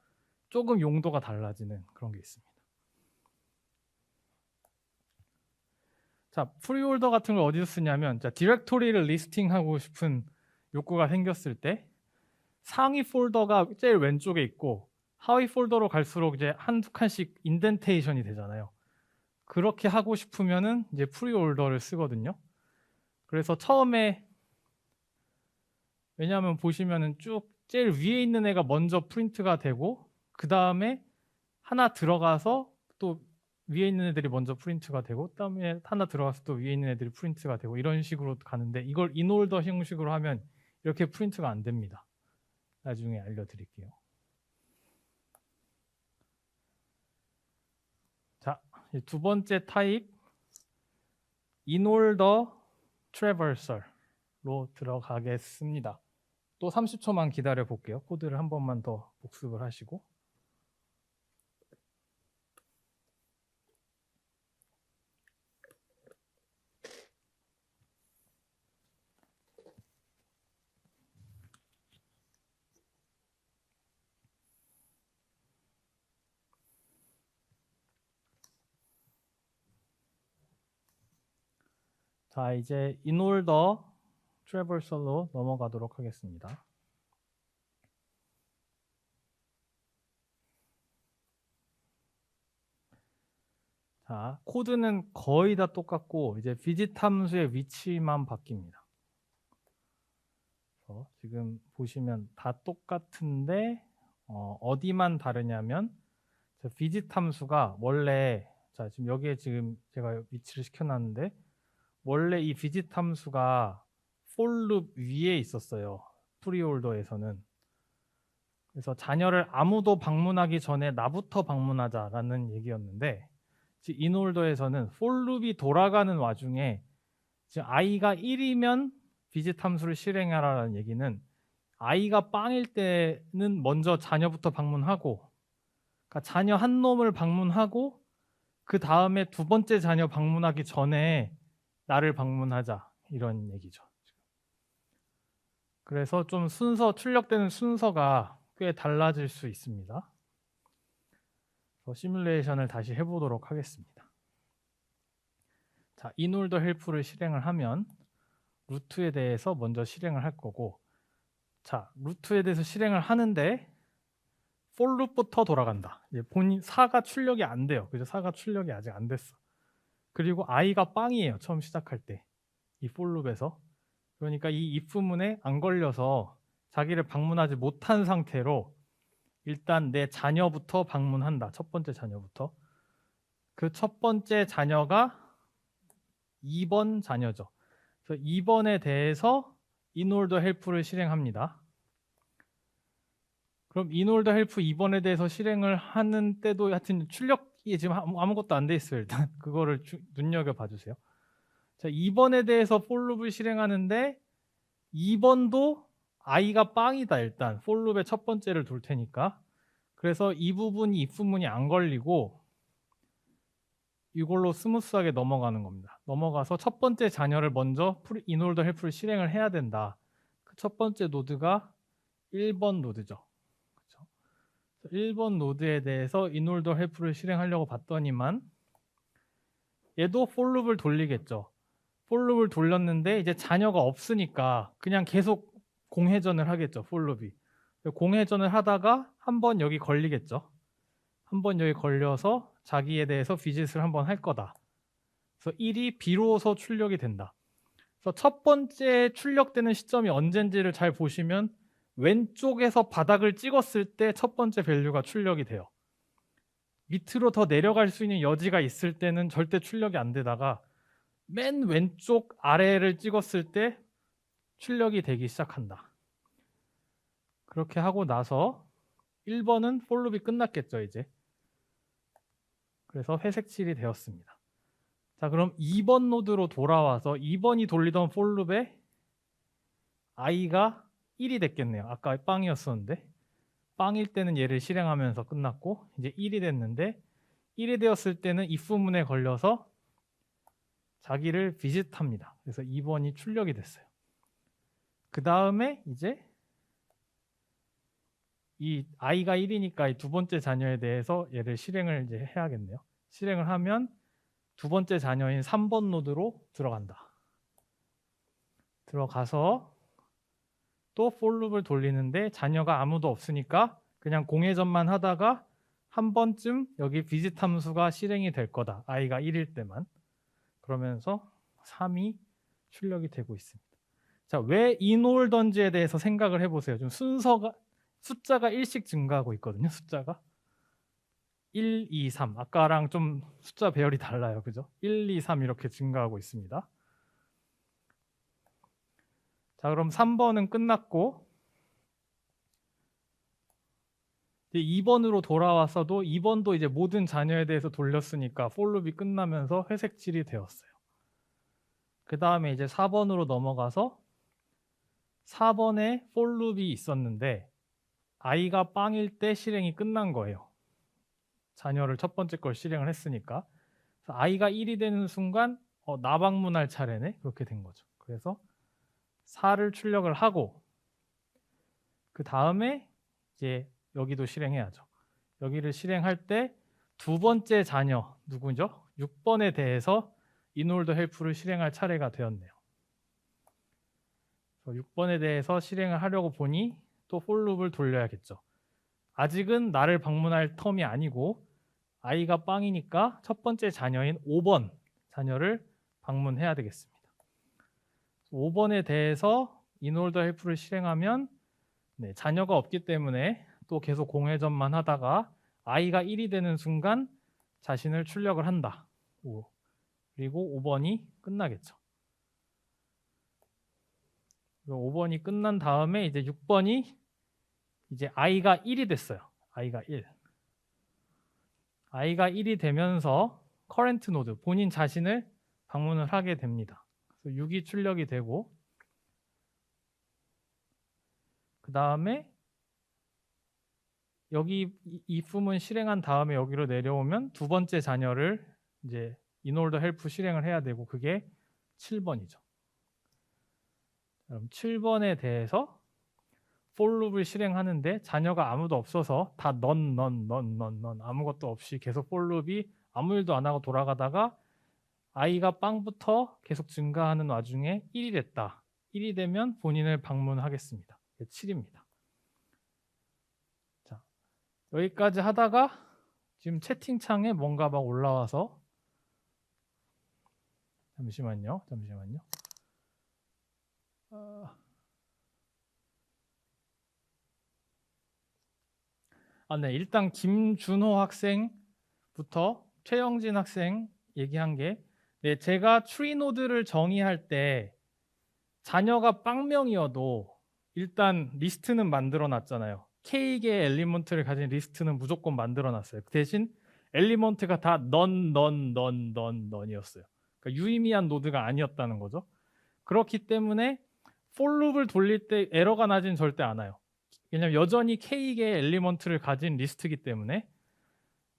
조금 용도가 달라지는 그런 게 있습니다. 자, 프리홀더 같은 걸 어디서 쓰냐면, 자, 디렉토리를 리스팅하고 싶은 욕구가 생겼을 때 상위 폴더가 제일 왼쪽에 있고 하위 폴더로 갈수록 이제 한두 칸씩 인덴테이션이 되잖아요. 그렇게 하고 싶으면은 이제 프리홀더를 쓰거든요. 그래서 처음에, 왜냐하면 보시면은 쭉 제일 위에 있는 애가 먼저 프린트가 되고 그 다음에 하나 들어가서 또 위에 있는 애들이 먼저 프린트가 되고 그다음에 하나 들어가서 또 위에 있는 애들이 프린트가 되고 이런 식으로 가는데, 이걸 인홀더 형식으로 하면 이렇게 프린트가 안 됩니다. 나중에 알려드릴게요. 자, 두 번째 타입 인홀더 트래버설로 들어가겠습니다. 또 30초만 기다려 볼게요. 코드를 한 번만 더 복습을 하시고. 자, 이제 인홀더 트래버설로 넘어가도록 하겠습니다. 자, 코드는 거의 다 똑같고 이제 visit 함수의 위치만 바뀝니다. 지금 보시면 다 똑같은데 어디만 다르냐면, visit 함수가 원래, 자, 지금 여기에 지금 제가 위치를 시켜놨는데 원래 이 visit 함수가 for loop 위에 있었어요. 프리홀더에서는. 그래서 자녀를 아무도 방문하기 전에 나부터 방문하자라는 얘기였는데, 인올더에서는 for loop이 돌아가는 와중에 지금 i가 1이면 visit 함수를 실행하라는 얘기는 i가 빵일 때는 먼저 자녀부터 방문하고, 그러니까 자녀 한 놈을 방문하고 그 다음에 두 번째 자녀 방문하기 전에 나를 방문하자, 이런 얘기죠. 그래서 좀 출력되는 순서가 꽤 달라질 수 있습니다. 시뮬레이션을 다시 해보도록 하겠습니다. 자, 인올더 헬프를 실행을 하면 루트에 대해서 먼저 실행을 할 거고, 자, 루트에 대해서 실행을 하는데 for loop부터 돌아간다. 이제 본인 4가 출력이 안 돼요. 그죠? 4가 출력이 아직 안 됐어. 그리고 i가 빵이에요. 처음 시작할 때. 이 for loop에서. 그러니까 이 if문에 안 걸려서 자기를 방문하지 못한 상태로 일단 내 자녀부터 방문한다. 첫 번째 자녀부터. 그 첫 번째 자녀가 2번 자녀죠. 그래서 2번에 대해서 inOrder help를 실행합니다. 그럼 inOrder help 2번에 대해서 실행을 하는 때도 하여튼 출력이 지금 아무것도 안 돼 있어요. 일단 그거를 눈여겨봐 주세요. 자, 2번에 대해서 for loop을 실행하는데 2번도 i가 빵이다. 일단 for loop의 첫 번째를 둘 테니까. 그래서 이 부분이 if문이 안 걸리고 이걸로 스무스하게 넘어가는 겁니다. 넘어가서 첫 번째 자녀를 먼저 inOrder help를 실행을 해야 된다. 그 첫 번째 노드가 1번 노드죠. 그렇죠? 1번 노드에 대해서 inOrder help를 실행하려고 봤더니만 얘도 for loop을 돌리겠죠. for loop을 돌렸는데 이제 자녀가 없으니까 그냥 계속 공회전을 하겠죠. for loop이. 공회전을 하다가 한번 여기 걸리겠죠. 한번 여기 걸려서 자기에 대해서 visit을 한번 할 거다. 그래서 1이 비로소 출력이 된다. 그래서 첫 번째 출력되는 시점이 언젠지를 잘 보시면 왼쪽에서 바닥을 찍었을 때 첫 번째 밸류가 출력이 돼요. 밑으로 더 내려갈 수 있는 여지가 있을 때는 절대 출력이 안 되다가 맨 왼쪽 아래를 찍었을 때 출력이 되기 시작한다. 그렇게 하고 나서 1번은 for loop이 끝났겠죠, 이제. 그래서 회색 칠이 되었습니다. 자, 그럼 2번 노드로 돌아와서 2번이 돌리던 for loop에 i가 1이 됐겠네요. 아까 빵이었었는데 빵일 때는 얘를 실행하면서 끝났고 이제 1이 됐는데 1이 되었을 때는 if문에 걸려서 자기를 visit합니다. 그래서 2번이 출력이 됐어요. 그 다음에 이제 이 i가 1이니까 이 두 번째 자녀에 대해서 얘를 실행을 이제 해야겠네요. 실행을 하면 두 번째 자녀인 3번 노드로 들어간다. 들어가서 또 for loop을 돌리는데 자녀가 아무도 없으니까 그냥 공회전만 하다가 한 번쯤 여기 visit 함수가 실행이 될 거다. i가 1일 때만. 그러면서 3이 출력이 되고 있습니다. 자, 왜 inOrder인지에 대해서 생각을 해보세요. 좀 숫자가 1씩 증가하고 있거든요. 숫자가 1, 2, 3. 아까랑 좀 숫자 배열이 달라요. 그죠? 1, 2, 3 이렇게 증가하고 있습니다. 자, 그럼 3번은 끝났고 이제 2번으로 돌아왔어도 2번도 이제 모든 자녀에 대해서 돌렸으니까 for loop이 끝나면서 회색 칠이 되었어요. 그 다음에 이제 4번으로 넘어가서 4번에 for loop이 있었는데 i가 빵일 때 실행이 끝난 거예요. 자녀를 첫 번째 걸 실행을 했으니까. 그래서 i가 1이 되는 순간 나 방문할 차례네. 그렇게 된 거죠. 그래서 4를 출력을 하고 그 다음에 이제 여기도 실행해야죠. 여기를 실행할 때 두 번째 자녀 누구죠? 6번에 대해서 inOrder help를 실행할 차례가 되었네요. 6번에 대해서 실행을 하려고 보니 또 for loop을 돌려야겠죠. 아직은 나를 방문할 텀이 아니고 i가 빵이니까 첫 번째 자녀인 5번 자녀를 방문해야 되겠습니다. 5번에 대해서 inOrder help를 실행하면 자녀가 없기 때문에 또 계속 공회전만 하다가 i가 1이 되는 순간 자신을 출력을 한다. 그리고 5번이 끝나겠죠. 5번이 끝난 다음에 이제 6번이 이제 i가 1이 됐어요. i가 1. i가 1이 되면서 커런트 노드, 본인 자신을 방문을 하게 됩니다. 그래서 6이 출력이 되고, 그 다음에 여기 if문 실행한 다음에 여기로 내려오면 두 번째 자녀를 이제 inOrder help 실행을 해야 되고, 그게 7번이죠. 그럼 7번에 대해서 for loop을 실행하는데 자녀가 아무도 없어서 다 넌 아무것도 없이 계속 for loop이 아무 일도 안 하고 돌아가다가 i가 빵부터 계속 증가하는 와중에 1이 됐다. 1이 되면 본인을 방문하겠습니다. 7입니다. 자, 여기까지 하다가 지금 채팅창에 뭔가 막 올라와서 잠시만요. 네, 일단 김준호 학생부터 최영진 학생 얘기한 게, 네, 제가 트리 노드를 정의할 때 자녀가 빵명이어도 일단 리스트는 만들어 놨잖아요. K개의 엘리먼트를 가진 리스트는 무조건 만들어 놨어요. 그 대신 엘리먼트가 다 넌이었어요. 그러니까 유의미한 노드가 아니었다는 거죠. 그렇기 때문에 for loop을 돌릴 때 에러가 나진 절대 않아요. 왜냐면 여전히 K개의 엘리먼트를 가진 리스트이기 때문에.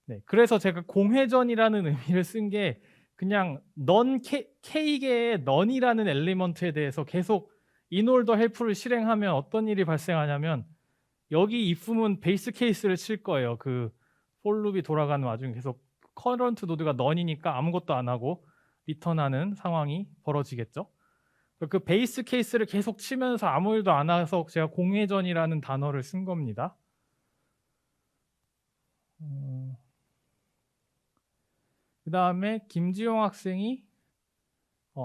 네, 그래서 제가 공회전이라는 의미를 쓴 게 그냥 K개의 넌이라는 엘리먼트에 대해서 계속 inOrder help를 실행하면 어떤 일이 발생하냐면, 여기 if문 베이스 케이스를 칠 거예요. 그 for loop이 돌아가는 와중에 계속 current 노드가 넌이니까 아무것도 안 하고 리턴하는 상황이 벌어지겠죠. 그 베이스 케이스를 계속 치면서 아무 일도 안 해서 제가 공회전이라는 단어를 쓴 겁니다. 그 다음에 김지용 학생이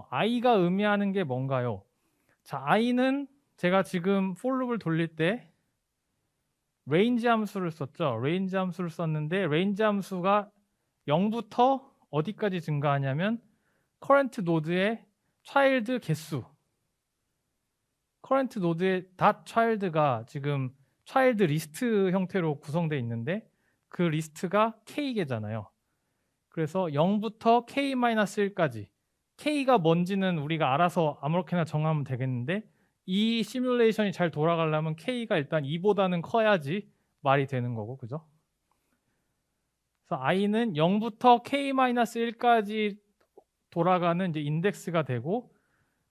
i가 의미하는 게 뭔가요? 자, i는 제가 지금 for loop을 돌릴 때 range 함수를 썼죠. range 함수를 썼는데 range 함수가 0부터 어디까지 증가하냐면 current 노드의 child 개수, current 노드의 .child가 지금 child 리스트 형태로 구성되어 있는데 그 리스트가 K개잖아요. 그래서 0부터 K-1까지, K가 뭔지는 우리가 알아서 아무렇게나 정하면 되겠는데, 이 시뮬레이션이 잘 돌아가려면 K가 일단 2보다는 커야지 말이 되는 거고, 그죠? 그래서 i는 0부터 K-1까지 돌아가는 이제 인덱스가 되고,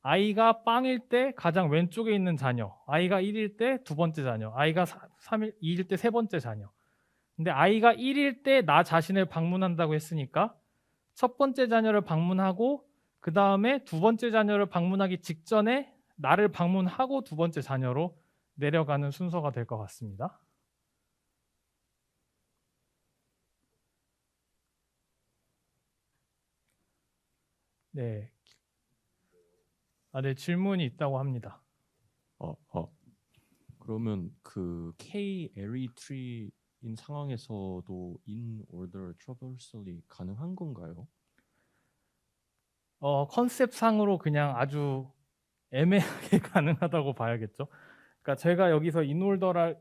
i가 빵일 때 가장 왼쪽에 있는 자녀, i가 1일 때 두 번째 자녀, i가 2일 때 세 번째 자녀. 근데 i가 1일 때 나 자신을 방문한다고 했으니까 첫 번째 자녀를 방문하고 그 다음에 두 번째 자녀를 방문하기 직전에 나를 방문하고 두 번째 자녀로 내려가는 순서가 될 것 같습니다. 네. 네, 질문이 있다고 합니다. 그러면 그 K array tree인 상황에서도 inOrder traversally 가능한 건가요? 컨셉상으로 그냥 아주 애매하게 가능하다고 봐야겠죠. 그러니까 제가 여기서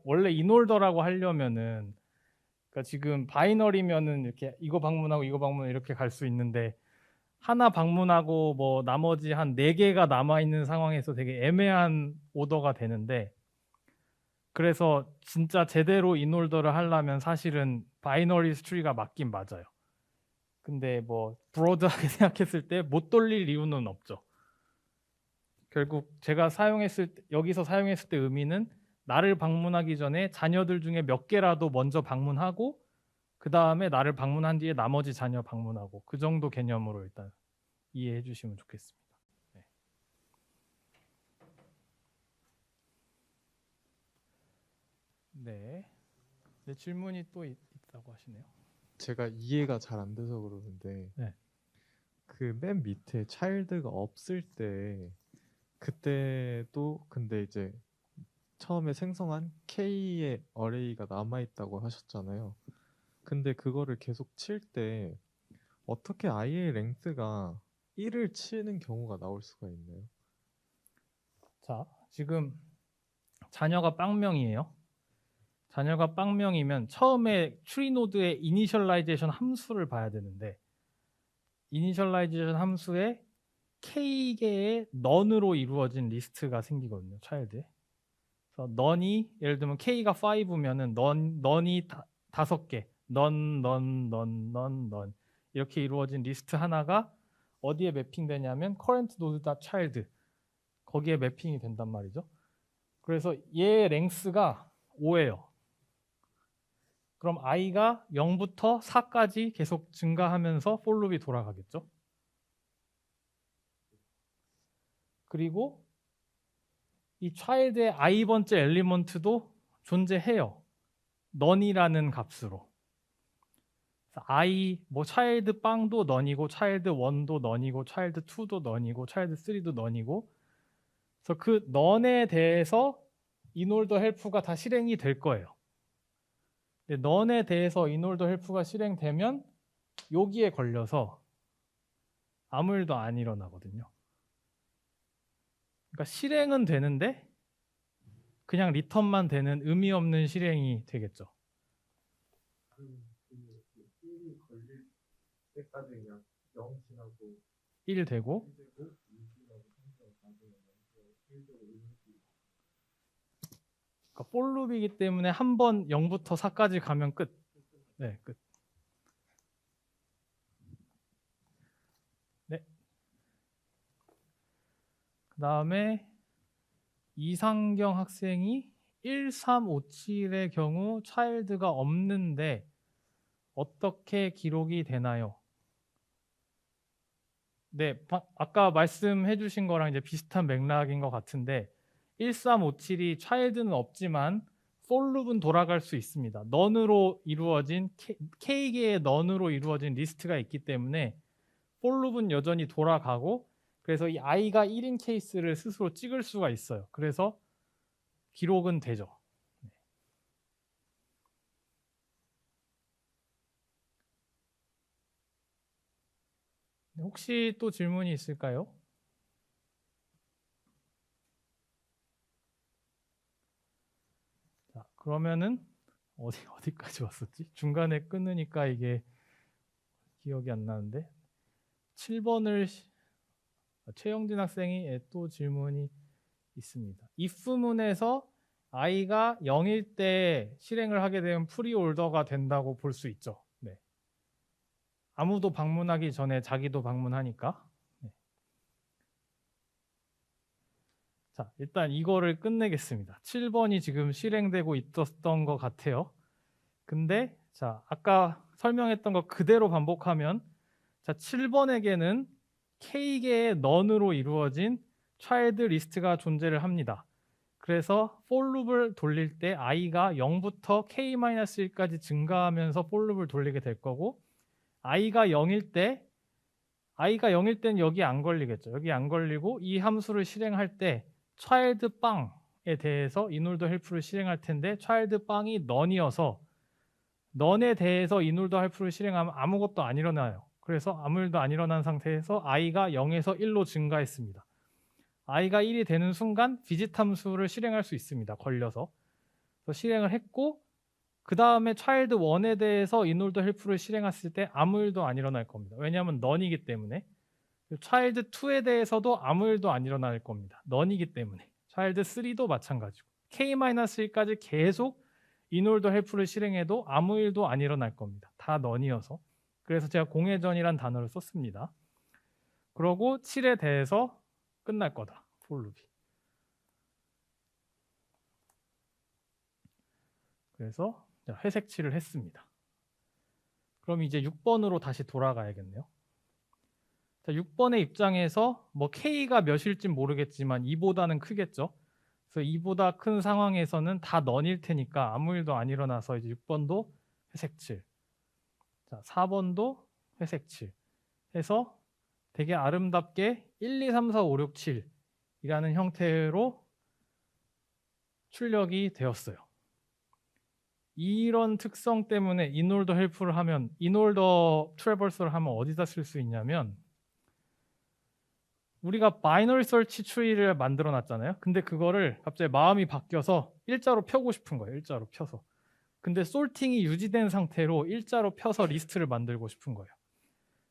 원래 인올더라고 하려면은, 그러니까 지금 바이너리면은 이렇게 이거 방문하고 이거 방문 이렇게 갈 수 있는데, 하나 방문하고 뭐 나머지 한 4개가 남아 있는 상황에서 되게 애매한 오더가 되는데, 그래서 진짜 제대로 인올더를 하려면 사실은 바이너리 트리가 맞긴 맞아요. 근데 뭐 브로드하게 생각했을 때 못 돌릴 이유는 없죠. 결국 제가 여기서 사용했을 때 의미는 나를 방문하기 전에 자녀들 중에 몇 개라도 먼저 방문하고 그 다음에 나를 방문한 뒤에 나머지 자녀 방문하고, 그 정도 개념으로 일단 이해해 주시면 좋겠습니다. 네. 네, 질문이 또 있다고 하시네요. 제가 이해가 잘 안 돼서 그러는데, 네. 그 맨 밑에 차일드가 없을 때 그때도 근데 이제 처음에 생성한 K의 어레이가 남아있다고 하셨잖아요. 근데 그거를 계속 칠 때 어떻게 i의 랭스가 1을 치는 경우가 나올 수가 있나요? 자, 지금 자녀가 빵명이에요. 자녀가 빵명이면 처음에 트리 노드의 이니셜라이제이션 함수를 봐야 되는데, 이니셜라이제이션 함수에 k개의 넌으로 이루어진 리스트가 생기거든요. 차일드에. 그래서 넌이 예를 들면 k가 5면은 넌이 5개, 넌 이렇게 이루어진 리스트 하나가 어디에 매핑되냐면 current node.child 거기에 매핑이 된단 말이죠. 그래서 얘 랭스가 5예요. 그럼 i가 0부터 4까지 계속 증가하면서 for loop이 돌아가겠죠. 그리고 이 child의 i번째 엘리먼트도 존재해요. none이라는 값으로. i 뭐 child 빵도 none이고 child 1도 none이고 child 2도 none이고 child 3도 none이고 그래서 그 none에 대해서 inolder help가 다 실행이 될 거예요. 근데 none에 대해서 inolder help가 실행되면 여기에 걸려서 아무 일도 안 일어나거든요. 그러니까 실행은 되는데 그냥 리턴만 되는 의미 없는 실행이 되겠죠. 걸릴 때까지 그냥 0 지나고 1 되고 그러니까 for loop이기 때문에 한 번 0부터 4까지 가면 끝. 네, 끝. 네. 그다음에 이상경 학생이 1357의 경우 차일드가 없는데 어떻게 기록이 되나요? 네, 아까 말씀해 주신 거랑 이제 비슷한 맥락인 것 같은데 1357이 차일드는 없지만 for loop은 돌아갈 수 있습니다. 넌으로 이루어진 k개의 넌으로 이루어진 리스트가 있기 때문에 for loop은 여전히 돌아가고 그래서 이 i가 1인 케이스를 스스로 찍을 수가 있어요. 그래서 기록은 되죠. 혹시 또 질문이 있을까요? 자, 그러면은 어디까지 왔었지? 중간에 끊으니까 이게 기억이 안 나는데 7번을 최영진 학생이 또 질문이 있습니다. if문에서 i가 0일 때 실행을 하게 되면 프리올더가 된다고 볼 수 있죠. 네. 아무도 방문하기 전에 자기도 방문하니까. 네. 자, 일단 이거를 끝내겠습니다. 7번이 지금 실행되고 있었던 것 같아요. 근데 자, 아까 설명했던 거 그대로 반복하면 자, 7번에게는 k개의 none으로 이루어진 child 리스트가 존재를 합니다. 그래서 for loop을 돌릴 때 i가 0부터 k-1까지 증가하면서 for loop을 돌리게 될 거고 i가 0일 때는 여기 안 걸리겠죠. 여기 안 걸리고 이 함수를 실행할 때 child 빵에 대해서 inolder help를 실행할 텐데 child 빵이 none이어서 none에 대해서 inolder help를 실행하면 아무것도 안 일어나요. 그래서 아무 일도 안 일어난 상태에서 i가 0에서 1로 증가했습니다. i가 1이 되는 순간 visit 함수를 실행할 수 있습니다. 걸려서. 그래서 실행을 했고 그 다음에 child 1에 대해서 inolder help를 실행했을 때 아무 일도 안 일어날 겁니다. 왜냐하면 none이기 때문에. child 2에 대해서도 아무 일도 안 일어날 겁니다. none이기 때문에. child 3도 마찬가지고. k-1까지 계속 inolder help를 실행해도 아무 일도 안 일어날 겁니다. 다 none이어서. 그래서 제가 공회전이란 단어를 썼습니다. 그러고 7에 대해서 끝날 거다. for loop이. 그래서 회색 칠을 했습니다. 그럼 이제 6번으로 다시 돌아가야겠네요. 자, 6번의 입장에서 뭐 k가 몇일진 모르겠지만 2보다는 크겠죠. 그래서 2보다 큰 상황에서는 다 none일 테니까 아무 일도 안 일어나서 이제 6번도 회색 칠. 자, 4번도 회색 칠. 해서 되게 아름답게 1, 2, 3, 4, 5, 6, 7이라는 형태로 출력이 되었어요. 이런 특성 때문에 inolder help를 하면 inolder traverse를 하면 어디다 쓸 수 있냐면 우리가 binary search tree를 만들어 놨잖아요. 근데 그거를 갑자기 마음이 바뀌어서 일자로 펴고 싶은 거예요. 일자로 펴서. 근데 sorting이 유지된 상태로 일자로 펴서 리스트를 만들고 싶은 거예요.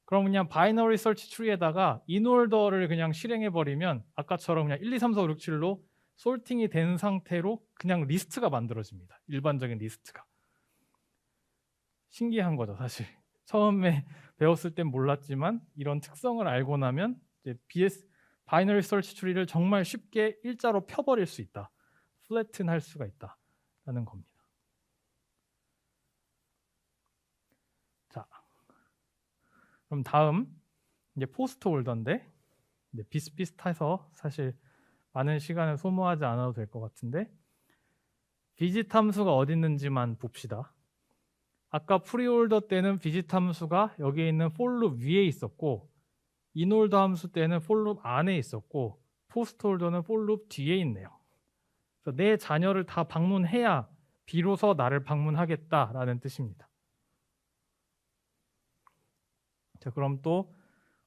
그럼 그냥 바이너리 서치 트리에다가 인올더를 그냥 실행해 버리면 아까처럼 그냥 1, 2, 3, 4, 5, 6, 7로 솔팅이 된 상태로 그냥 리스트가 만들어집니다. 일반적인 리스트가. 신기한 거죠, 사실. 처음에 배웠을 땐 몰랐지만 이런 특성을 알고 나면 이제 바이너리 서치 트리를 정말 쉽게 일자로 펴버릴 수 있다. 플래튼 할 수가 있다라는 겁니다. 자, 그럼 다음 이제 포스트 홀더인데 이제 비슷비슷해서 사실 많은 시간을 소모하지 않아도 될 것 같은데 비짓 함수가 어디 있는지만 봅시다. 아까 프리홀더 때는 비짓 함수가 여기에 있는 forloop 위에 있었고 인홀더 함수 때는 forloop 안에 있었고 포스트 홀더는 forloop 뒤에 있네요. 그래서 내 자녀를 다 방문해야 비로소 나를 방문하겠다라는 뜻입니다. 자, 그럼 또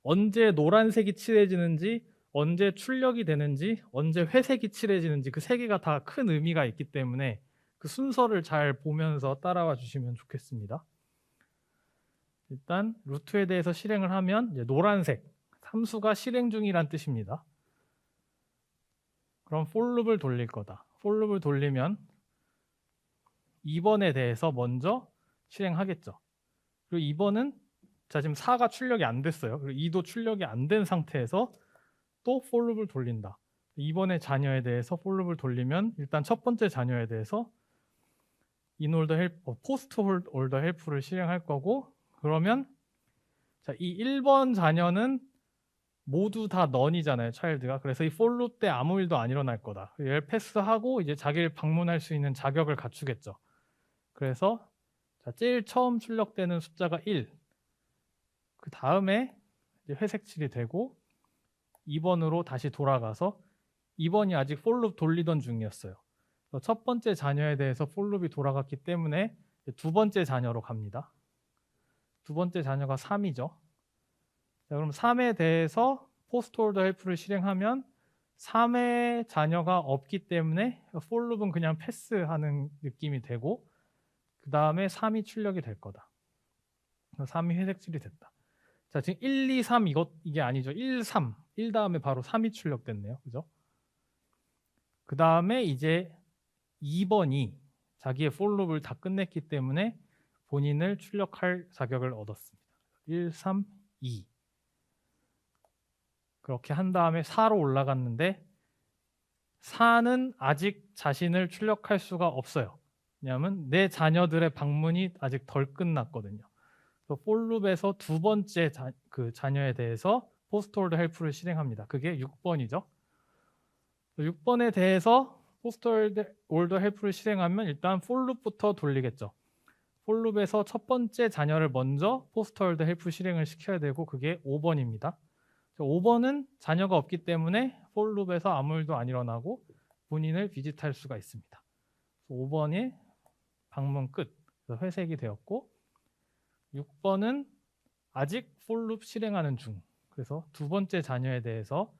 언제 노란색이 칠해지는지, 언제 출력이 되는지, 언제 회색이 칠해지는지 그 세 개가 다 큰 의미가 있기 때문에 그 순서를 잘 보면서 따라와 주시면 좋겠습니다. 일단 루트에 대해서 실행을 하면 이제 노란색, 함수가 실행 중이란 뜻입니다. 그럼 for loop을 돌릴 거다. for loop을 돌리면 2번에 대해서 먼저 실행하겠죠. 그리고 2번은 자 지금 4가 출력이 안 됐어요. 그리고 2도 출력이 안 된 상태에서 또 for loop을 돌린다. 2번의 자녀에 대해서 for loop을 돌리면 일단 첫 번째 자녀에 대해서 포스트 홀더 헬프를 실행할 거고 그러면 자, 이 1번 자녀는 모두 다 none이잖아요, 차일드가. 그래서 이 for loop 때 아무 일도 안 일어날 거다. 얘를 패스하고 이제 자기를 방문할 수 있는 자격을 갖추겠죠. 그래서 자, 제일 처음 출력되는 숫자가 1. 그 다음에 회색 칠이 되고 2번으로 다시 돌아가서 2번이 아직 for loop 돌리던 중이었어요. 첫 번째 자녀에 대해서 for loop이 돌아갔기 때문에 두 번째 자녀로 갑니다. 두 번째 자녀가 3이죠. 자, 그럼 3에 대해서 포스트 홀더 헬프를 실행하면 3의 자녀가 없기 때문에 for loop은 그냥 패스하는 느낌이 되고 그 다음에 3이 출력이 될 거다. 3이 회색칠이 됐다. 자, 지금 1, 2, 3 이게 아니죠. 1, 3. 1 다음에 바로 3이 출력됐네요. 그죠? 그 다음에 이제 2번이 자기의 for loop을 다 끝냈기 때문에 본인을 출력할 자격을 얻었습니다. 1, 3, 2. 그렇게 한 다음에 4로 올라갔는데 4는 아직 자신을 출력할 수가 없어요. 왜냐하면 내 자녀들의 방문이 아직 덜 끝났거든요. for loop에서 두 번째 자녀에 대해서 포스트 홀더 헬프를 실행합니다. 그게 6번이죠. 6번에 대해서 포스트 홀더 헬프를 실행하면 일단 for loop부터 돌리겠죠. for loop에서 첫 번째 자녀를 먼저 포스트 홀더 헬프 실행을 시켜야 되고 그게 5번입니다. 5번은 자녀가 없기 때문에 for loop에서 아무 일도 안 일어나고 본인을 비짓할 수가 있습니다. 5번이 방문 끝, 회색이 되었고 6번은 아직 for loop 실행하는 중. 그래서 두 번째 자녀에 대해서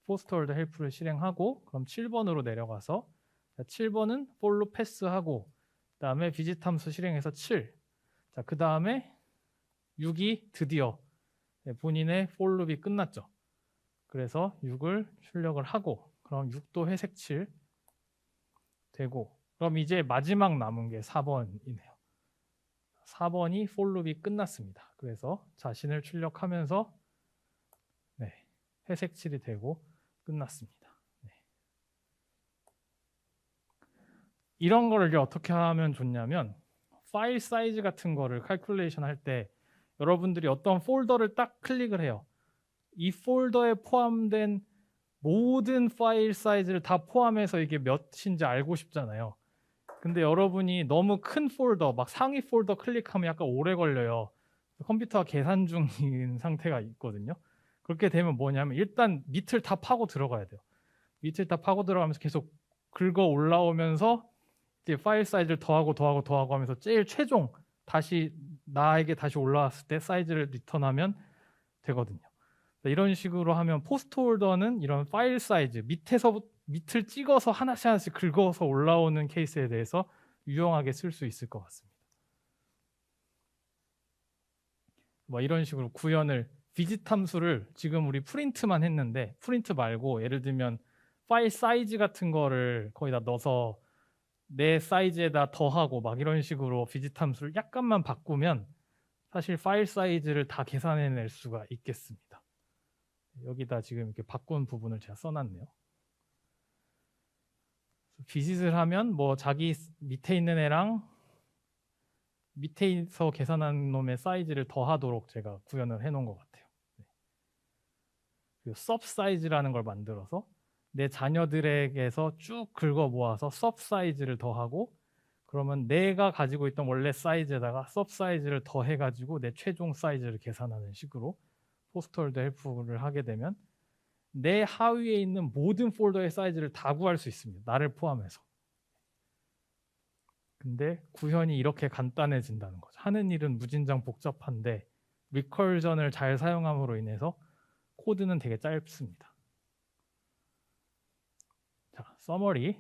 포스트 홀더 헬프를 실행하고 그럼 7번으로 내려가서 7번은 for loop 패스하고 그다음에 비짓 함수 실행해서 7. 자, 그다음에 6이 드디어 본인의 for loop이 끝났죠. 그래서 6을 출력을 하고 그럼 6도 회색 칠 되고 그럼 이제 마지막 남은 게 4번이네요. 4번이 for loop이 끝났습니다. 그래서 자신을 출력하면서 회색 칠이 되고 끝났습니다. 이런 거를 이제 어떻게 하면 좋냐면 파일 사이즈 같은 거를 칼큘레이션 할 때 여러분들이 어떤 폴더를 딱 클릭을 해요. 이 폴더에 포함된 모든 파일 사이즈를 다 포함해서 이게 몇인지 알고 싶잖아요. 근데 여러분이 너무 큰 폴더, 막 상위 폴더 클릭하면 약간 오래 걸려요. 컴퓨터가 계산 중인 상태가 있거든요. 그렇게 되면 뭐냐면 일단 밑을 다 파고 들어가야 돼요. 밑을 다 파고 들어가면서 계속 긁어 올라오면서 이제 파일 사이즈를 더하고 하면서 제일 최종 나에게 다시 올라왔을 때 사이즈를 리턴하면 되거든요. 이런 식으로 하면 포스트 홀더는 이런 파일 사이즈 밑을 찍어서 하나씩 긁어서 올라오는 케이스에 대해서 유용하게 쓸 수 있을 것 같습니다. 뭐 이런 식으로 구현을 비짓 함수를 지금 우리 프린트만 했는데 프린트 말고 예를 들면 파일 사이즈 같은 거를 거기다 넣어서 내 사이즈에다 더하고 막 이런 식으로 비짓 함수를 약간만 바꾸면 사실 파일 사이즈를 다 계산해낼 수가 있겠습니다. 여기다 지금 이렇게 바꾼 부분을 제가 써놨네요. 비짓을 하면 뭐 자기 밑에 있는 애랑 밑에서 계산한 놈의 사이즈를 더하도록 제가 구현을 해놓은 것 같아요. 그리고 sub 사이즈라는 걸 만들어서 내 자녀들에게서 쭉 긁어 모아서 sub 사이즈를 더하고 그러면 내가 가지고 있던 원래 사이즈에다가 sub 사이즈를 더해가지고 내 최종 사이즈를 계산하는 식으로 포스트홀드 헬프를 하게 되면 내 하위에 있는 모든 폴더의 사이즈를 다 구할 수 있습니다. 나를 포함해서. 근데 구현이 이렇게 간단해진다는 거죠. 하는 일은 무진장 복잡한데 리커전을 잘 사용함으로 인해서 코드는 되게 짧습니다. 자, 서머리.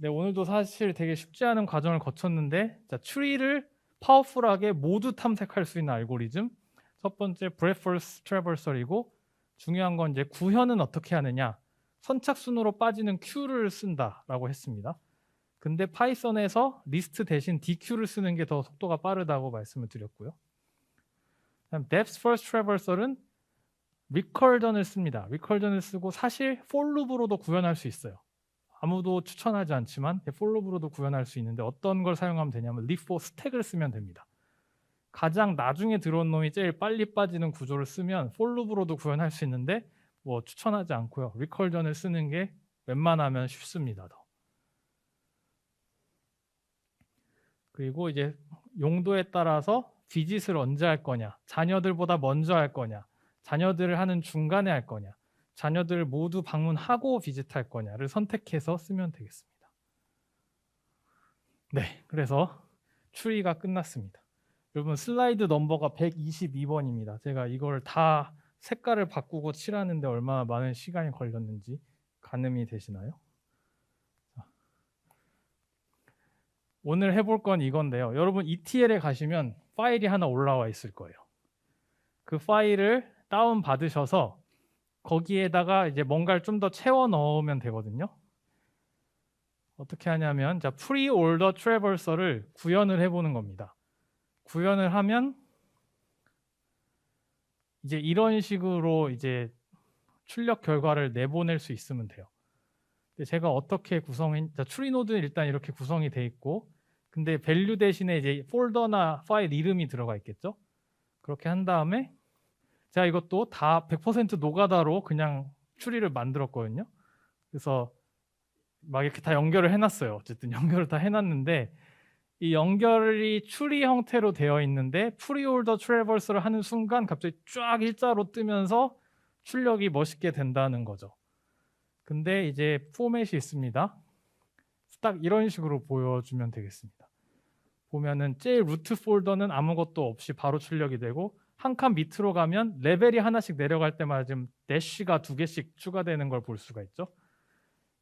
네, 오늘도 사실 되게 쉽지 않은 과정을 거쳤는데 자, 트리를 파워풀하게 모두 탐색할 수 있는 알고리즘. 첫 번째 브레퍼스 트래버설이고 중요한 건 이제 구현은 어떻게 하느냐. 선착순으로 빠지는 큐를 쓴다라고 했습니다. 근데 파이썬에서 리스트 대신 DQ를 쓰는 게 더 속도가 빠르다고 말씀을 드렸고요. 그다음 depth first traversal은 리컬전을 씁니다. 리컬전을 쓰고 사실 for loop으로도 구현할 수 있어요. 아무도 추천하지 않지만 for loop으로도 구현할 수 있는데 어떤 걸 사용하면 되냐면 leaf for 스택을 쓰면 됩니다. 가장 나중에 들어온 놈이 제일 빨리 빠지는 구조를 쓰면 for loop으로도 구현할 수 있는데 뭐 추천하지 않고요. 리컬전을 쓰는 게 웬만하면 쉽습니다. 더. 그리고 이제 용도에 따라서 비짓을 언제 할 거냐, 자녀들보다 먼저 할 거냐, 자녀들을 하는 중간에 할 거냐, 자녀들을 모두 방문하고 비짓할 거냐를 선택해서 쓰면 되겠습니다. 네, 그래서 추리가 끝났습니다. 여러분 슬라이드 넘버가 122번입니다. 제가 이걸 다 색깔을 바꾸고 칠하는데 얼마나 많은 시간이 걸렸는지 가늠이 되시나요? 오늘 해볼 건 이건데요. 여러분 ETL에 가시면 파일이 하나 올라와 있을 거예요. 그 파일을 다운 받으셔서 거기에다가 이제 뭔가를 좀 더 채워 넣으면 되거든요. 어떻게 하냐면 자, pre-order traversal을 구현을 해보는 겁니다. 구현을 하면 이제 이런 식으로 이제 출력 결과를 내보낼 수 있으면 돼요. 제가 어떻게 자, 트리 노드는 일단 이렇게 구성이 돼 있고 근데 밸류 대신에 이제 폴더나 파일 이름이 들어가 있겠죠. 그렇게 한 다음에 제가 이것도 다 100% 노가다로 그냥 추리를 만들었거든요. 그래서 막 이렇게 다 연결을 해놨어요. 어쨌든 연결을 다 해놨는데 이 연결이 추리 형태로 되어 있는데 프리올더 트래버스를 하는 순간 갑자기 쫙 일자로 뜨면서 출력이 멋있게 된다는 거죠. 근데 이제 포맷이 있습니다. 딱 이런 식으로 보여주면 되겠습니다. 보면은 제일 루트 폴더는 아무것도 없이 바로 출력이 되고 한 칸 밑으로 가면 레벨이 하나씩 내려갈 때마다 지금 대쉬가 2개씩 추가되는 걸 볼 수가 있죠.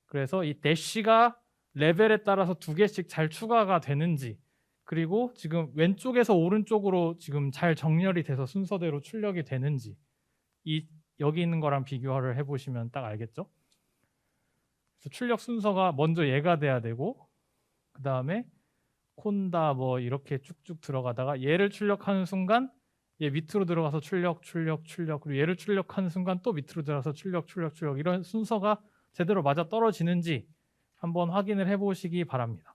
그래서 이 대쉬가 레벨에 따라서 2개씩 잘 추가가 되는지 그리고 지금 왼쪽에서 오른쪽으로 지금 잘 정렬이 돼서 순서대로 출력이 되는지 여기 있는 거랑 비교를 해보시면 딱 알겠죠. 그래서 출력 순서가 먼저 얘가 돼야 되고 그 다음에 콘다 뭐 이렇게 쭉쭉 들어가다가 얘를 출력하는 순간 얘 밑으로 들어가서 출력 그리고 얘를 출력하는 순간 또 밑으로 들어가서 출력 이런 순서가 제대로 맞아 떨어지는지 한번 확인을 해보시기 바랍니다.